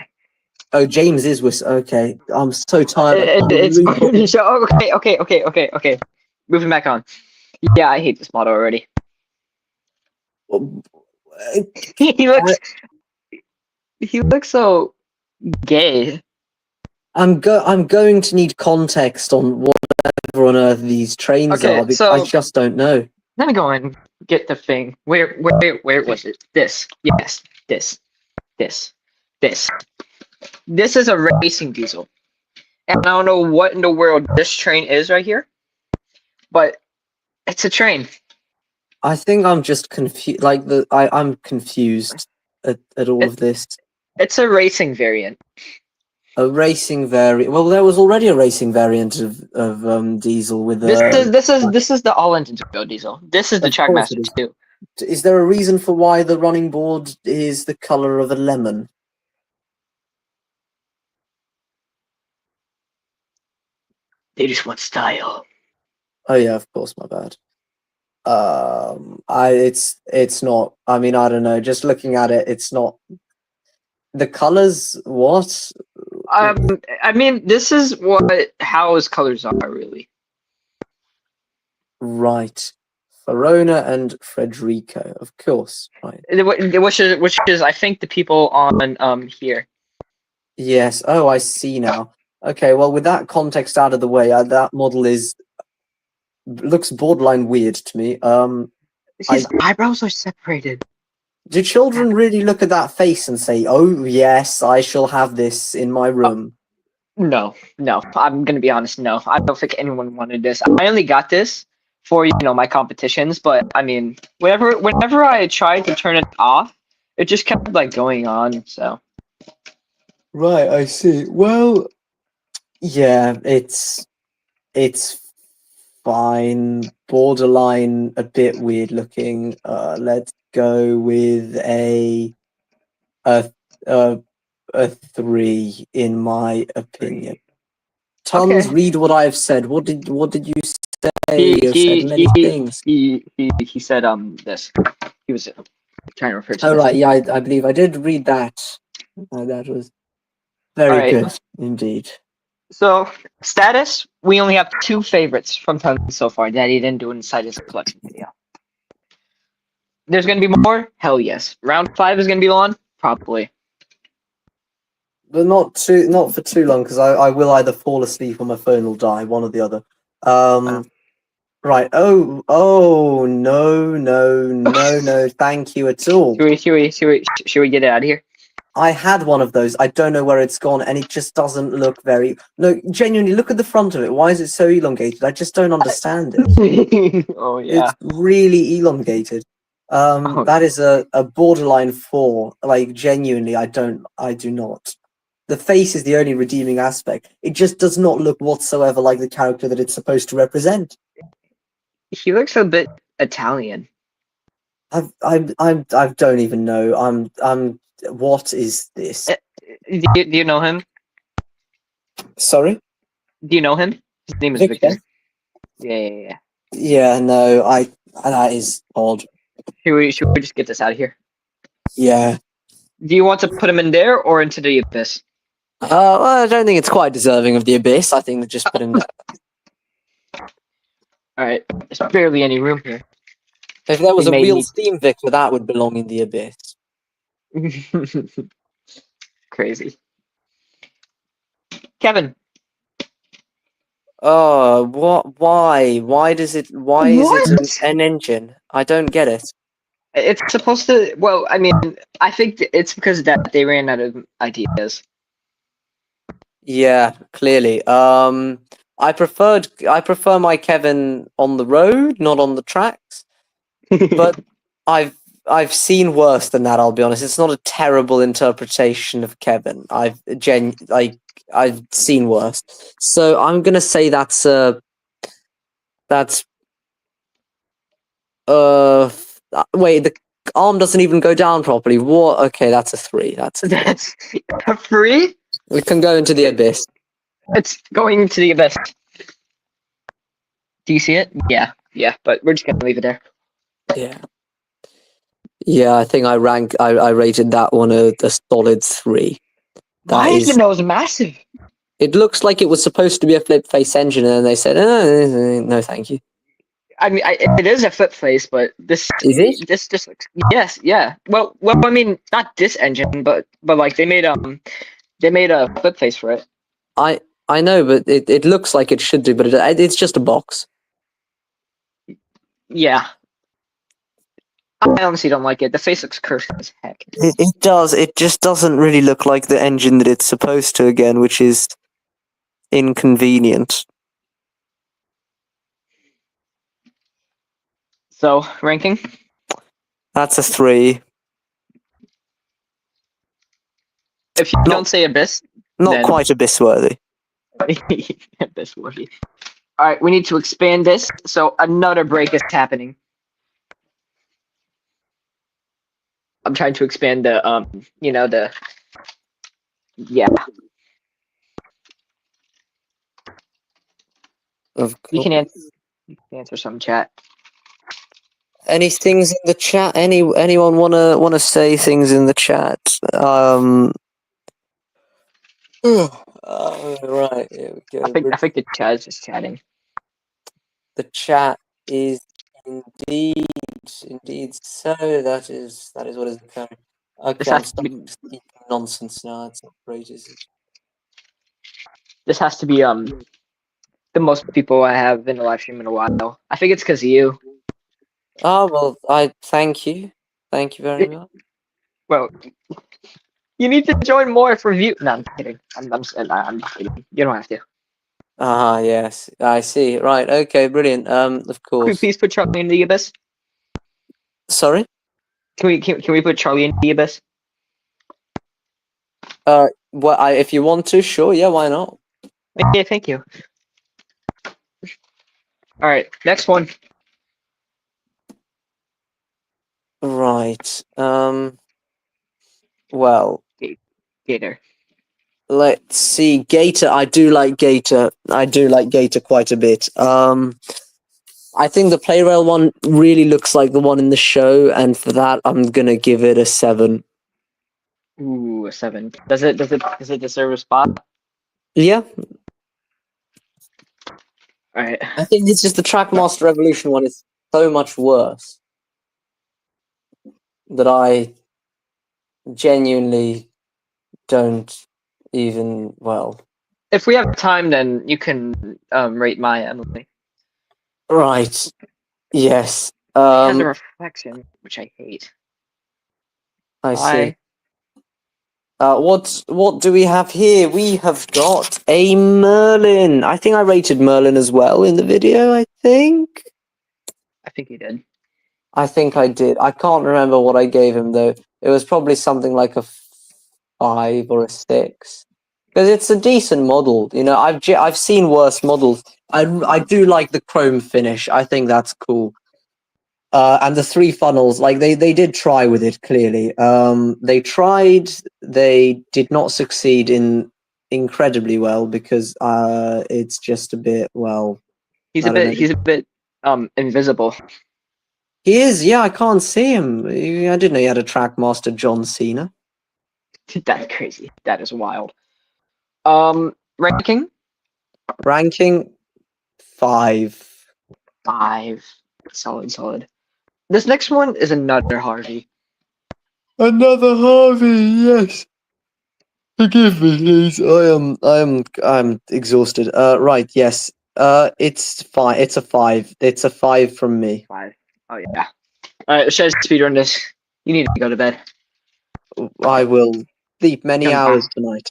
Oh, James is whistle. Okay, I'm so tired. It's so okay. Moving back on. Yeah, I hate this model already. he looks so gay. I'm going to need context on whatever on earth these trains are because I just don't know. Let me go and get the thing. Where was it? This. Yes. This. This is a racing diesel. And I don't know what in the world this train is right here. But it's a train. I think I'm just confused. I'm confused at all of this. It's a racing variant. A racing variant. Well, there was already a racing variant of diesel with this is the all-engine diesel. This is the Trackmaster 2. Is there a reason for why the running board is the color of a lemon? They just want style. Oh yeah, of course. My bad. It's not. I mean, I don't know. Just looking at it, it's not. The colors. What? I mean, this is how his colors are really. Right. Verona and Frederico, of course. Right. Which is I think the people on here. Yes. Oh, I see now. Okay. Well, with that context out of the way, that model looks borderline weird to me. His eyebrows are separated. Do children really look at that face and say, "Oh yes, I shall have this in my room"? No. I'm gonna be honest. No, I don't think anyone wanted this. I only got this for my competitions, but I mean, whenever I tried to turn it off, it just kept like going on. So. Right, I see. Well, yeah, it's fine. Borderline, a bit weird looking. Let's go with a 3 in my opinion. Tons, Okay. read what I've said. What did you say? He said many things. He said this. He was trying to refer to. Oh right, yeah, I believe I did read that. That was very good indeed. So status, we only have 2 favorites from Tons so far that he didn't do inside his collection video. There's gonna be more? Hell yes. Round 5 is gonna be on? Probably. But not for too long because I will either fall asleep or my phone will die, one or the other. Right. Oh no, thank you at all. Should we get it out of here? I had one of those. I don't know where it's gone, and it just doesn't look very. No, genuinely, look at the front of it. Why is it so elongated? I just don't understand it. Oh yeah. It's really elongated. That is a borderline 4. Like genuinely, I do not. The face is the only redeeming aspect. It just does not look whatsoever like the character that it's supposed to represent. He looks a bit Italian. I don't even know. What is this? Do you know him? Sorry, Do you know him? His name is Victor. Victor. Yeah. Yeah, no, that is odd. Should we just get this out of here? Yeah. Do you want to put him in there or into the abyss? Well, I don't think it's quite deserving of the abyss. I think they just put him down. All right. There's barely any room here. If there was They a may real need. Steam Victor, that would belong in the abyss. Crazy. Kevin. Oh, what? Why? Why does it? Why is it What? an engine? I don't get it. It's supposed to. Well, I mean, I think it's because that they ran out of ideas. Yeah, clearly. I prefer my Kevin on the road, not on the tracks. But I've seen worse than that. I'll be honest. It's not a terrible interpretation of Kevin. I've seen worse. So I'm gonna say that's wait, the arm doesn't even go down properly. What? Okay, that's a 3. That's a 3. That's free. We can go into the abyss. It's going to the abyss. Do you see it? Yeah. But we're just gonna leave it there. Yeah. Yeah, I think I rated that one a solid 3. Why is the nose massive? It looks like it was supposed to be a flip face engine, and then they said, no, thank you. I mean, it is a flip face, but this Is it? this just looks. Yes, yeah. Well, I mean, not this engine, but like they made a flip face for it. I know, but it looks like it should do, but it's just a box. Yeah. I honestly don't like it. The face looks cursed as heck. It does. It just doesn't really look like the engine that it's supposed to again, which is inconvenient. So ranking. That's a 3. If you don't say abyss, Not then quite abyss worthy. abyss worthy. All right, we need to expand this. So another break is happening. I'm trying to expand the yeah. Of You course. can answer some chat. Any things in the chat? Anyone wanna say things in the chat? Right, here we go. I think the chat is just chatting. The chat is indeed so. That is what is occurring. Okay, I'm stopping speaking nonsense now. It's not great, is it? This has to be the most people I have in the live stream in a while. I think it's because of you. Oh well, I thank you very much. Well, you need to join more for view. No, I'm kidding. I'm kidding. You don't have to. Ah, yes, I see. Right, okay, brilliant. Of Can we course. please put Charlie in the abyss? Sorry. Can we put Charlie in the abyss? Well, if you want to, sure. Yeah, why not? Yeah, thank you. All right, next one. Right. Well, Gator. let's see. Gator. I do like Gator. I do like Gator quite a bit. I think the Playrail one really looks like the one in the show, and for that, I'm gonna give it a 7. Ooh, a 7. Does it deserve a spot? Yeah. All right. I think it's just the Trackmaster Revolution one is so much worse that I genuinely don't even. Well, If we have time, then you can rate my Emily. right. Yes. It has a reflection, which I hate. I see. What do we have here? We have got a Merlin. I think I rated Merlin as well in the video, I think. I think you did. I think I did. I can't remember what I gave him though. It was probably something like a 5 or a 6. Because it's a decent model. You know, I've seen worse models. I do like the chrome finish. I think that's cool. And the three funnels, like they did try with it clearly. They tried, they did not succeed in incredibly well because it's just a bit, well, I don't know. He's a bit invisible. He is, yeah, I can't see him. I didn't know he had a Trackmaster John Cena. That's crazy. That is wild. Ranking Ranking 5. 5. Solid. This next one is another Harvey. Another Harvey, yes. Forgive me, please. I'm exhausted. Right, yes. It's 5. It's a 5. It's a 5 from me. 5. Oh yeah. Alright, Shed speedrun this. You need to go to bed. I will sleep many Young hours tonight.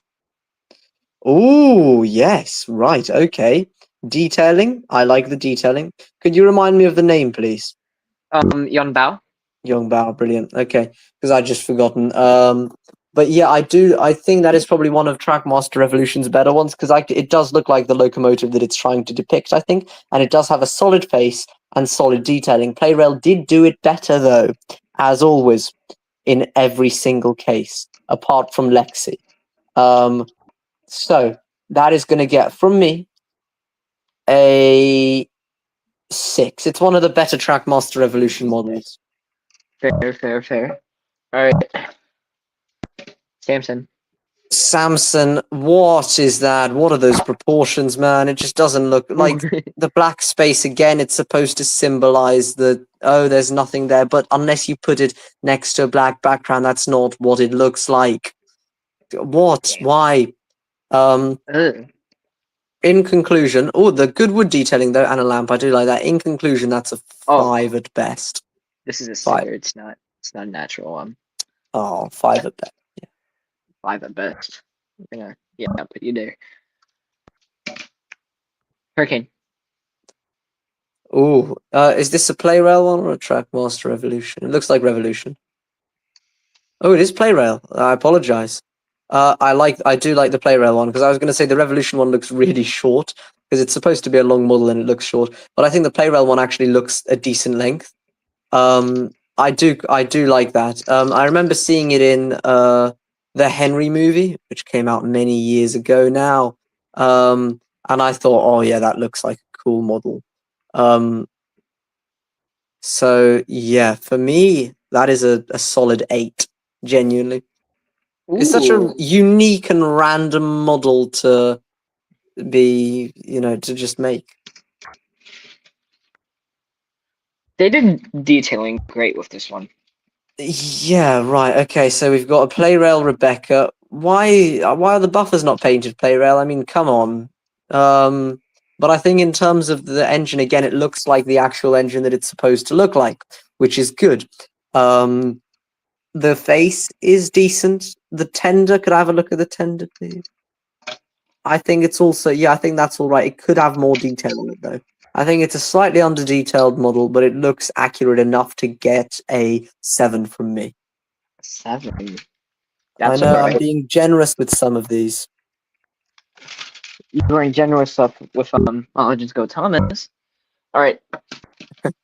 Oh, yes. Right. Okay. Detailing. I like the detailing. Could you remind me of the name, please? Yun Bao. Young Bao. Brilliant. Okay. Because I just forgotten. But yeah, I do. I think that is probably one of Trackmaster Revolution's better ones because it does look like the locomotive that it's trying to depict, I think. And it does have a solid face and solid detailing. Playrail did do it better, though, as always, in every single case, apart from Lexi. So that is going to get from me a 6. It's one of the better Trackmaster Revolution models. Fair. Alright. Samson. Samson, what is that? What are those proportions, man? It just doesn't look like the black space again. It's supposed to symbolize there's nothing there, but unless you put it next to a black background, that's not what it looks like. What? Why? In conclusion, the good wood detailing though, and a lamp, I do like that. In conclusion, that's a 5 at best. This is a 5. sticker. It's not a natural one. Oh, 5 at best. 5 at best. Yeah, I'll put you there. Hurricane. Oh, is this a Playrail one or a Trackmaster Revolution? It looks like Revolution. Oh, it is Playrail. I apologize. I do like the Playrail one because I was going to say the Revolution one looks really short because it's supposed to be a long model and it looks short. But I think the Playrail one actually looks a decent length. I do like that. I remember seeing it in the Henry movie, which came out many years ago now. And I thought, oh yeah, that looks like a cool model. So yeah, for me, that is a solid 8, genuinely. It's such a unique and random model to be, to just make. They did detailing great with this one. Yeah, right. Okay, so we've got a Playrail Rebecca. Why are the buffers not painted Playrail? I mean, come on. But I think in terms of the engine, again, it looks like the actual engine that it's supposed to look like, which is good. The face is decent. The tender, could I have a look at the tender, please? I think it's also, I think that's all right. It could have more detail in it, though. I think it's a slightly under-detailed model, but it looks accurate enough to get a 7 from me. 7. I know, I'm being generous with some of these. You're being generous with Legends Go Thomas. Alright.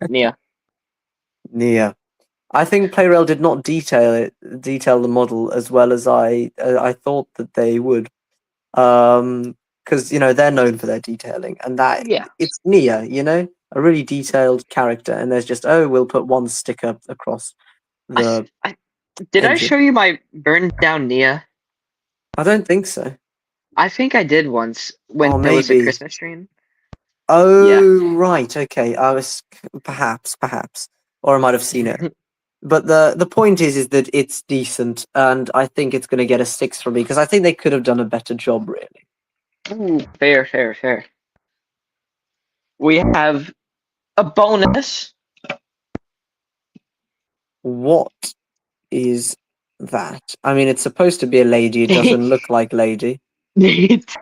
Nia. Nia. I think Playrail did not detail the model as well as I thought that they would. Because they're known for their detailing, and that it's Nia, a really detailed character, and there's just we'll put one sticker across the. Did I show you my burned down Nia? I don't think so. I think I did once when there was a Christmas stream. Oh yeah. Right, okay. I was perhaps, or I might have seen it. But the point is that it's decent, and I think it's going to get a 6 from me because I think they could have done a better job, really. Ooh, fair. We have a bonus. What is that? I mean, it's supposed to be a lady. It doesn't look like lady. This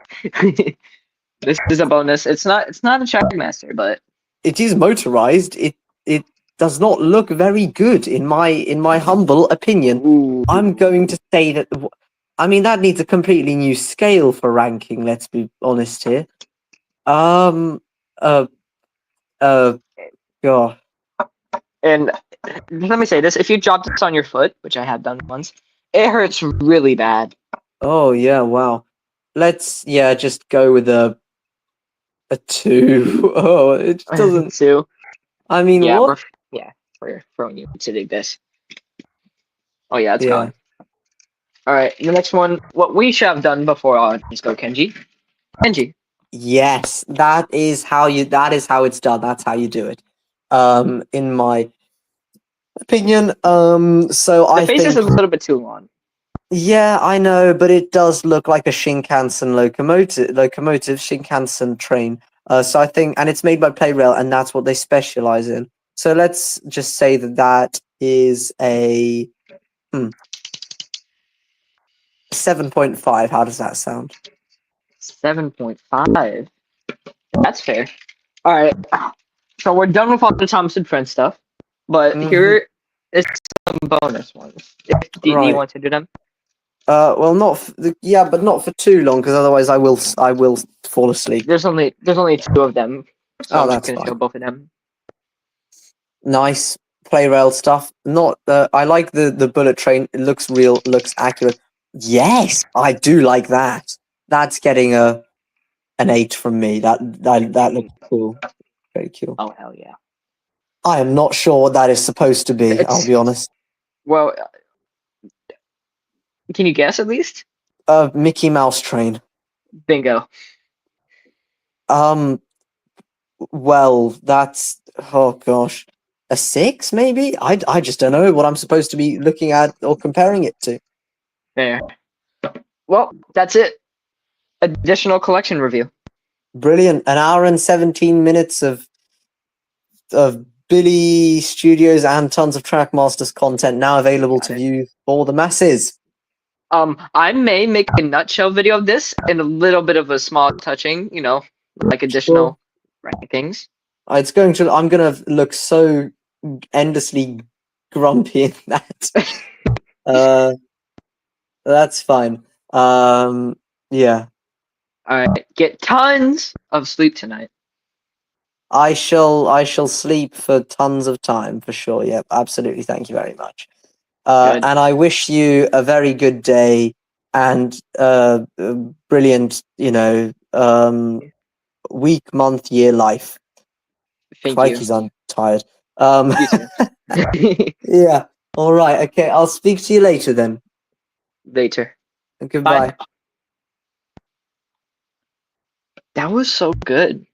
is a bonus. It's not a Trackmaster, but it is motorized. It does not look very good in my humble opinion. Ooh. I'm going to say that. I mean, that needs a completely new scale for ranking. Let's be honest here. God. And let me say this: if you drop this on your foot, which I have done once, it hurts really bad. Oh yeah, wow. Let's just go with a 2. Oh, it doesn't. So I mean, yeah, what? we're throwing you to do this. Oh yeah, it's Yeah. gone. All right, the next one. What we should have done before let's go, Kenji. Kenji. Yes, that is how it's done. That's how you do it. In my opinion. So The I face is think, a little bit too long. yeah, I know, but it does look like a Shinkansen locomotive Shinkansen train. So I think, and it's made by Playrail, and that's what they specialize in. So let's just say that that is a 7.5. How does that sound? 7.5. That's fair. All right. So we're done with all the Thompson Friend stuff, but Hmm. here is some bonus ones. Do you Right. want to do them? Well, yeah, but not for too long, because otherwise I will fall asleep. There's only two of them, so Oh, I'm just that's gonna show fine. both of them. Nice Playrail stuff. Not I like the bullet train. It looks real, looks accurate. Yes, I do like that. That's getting an 8 from me. That looks cool. Very cool. Oh hell yeah! I am not sure what that is supposed to be. I'll It's be honest. well. Can you guess at least? Mickey Mouse train. Bingo. Um. Well, that's, oh gosh, a 6 maybe. I just don't know what I'm supposed to be looking at or comparing it to. There. Well, that's it. Additional collection review. Brilliant. An hour and 17 minutes of Billy Studios and tons of Trackmasters content now available Got to it. view for the masses. I may make a nutshell video of this and a little bit of a small touching, like Sure. additional rankings. I'm gonna look so endlessly grumpy in that. Uh, that's fine. Yeah. All right, get tons of sleep tonight. I shall sleep for tons of time for sure. Yep, absolutely. Thank you very much. Good. And I wish you a very good day and brilliant, week, month, year, life. Thank you. Crikey's, I'm tired. Um, You too. yeah. All right. Okay. I'll speak to you later then. Later. Bye. Goodbye. That was so good.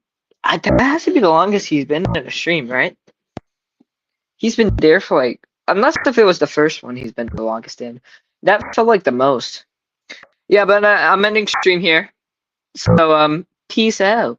That has to be the longest he's been in a stream, right? He's been there for unless if it was the first one he's been the longest in. That felt like the most. Yeah, but I'm ending stream here. So peace out.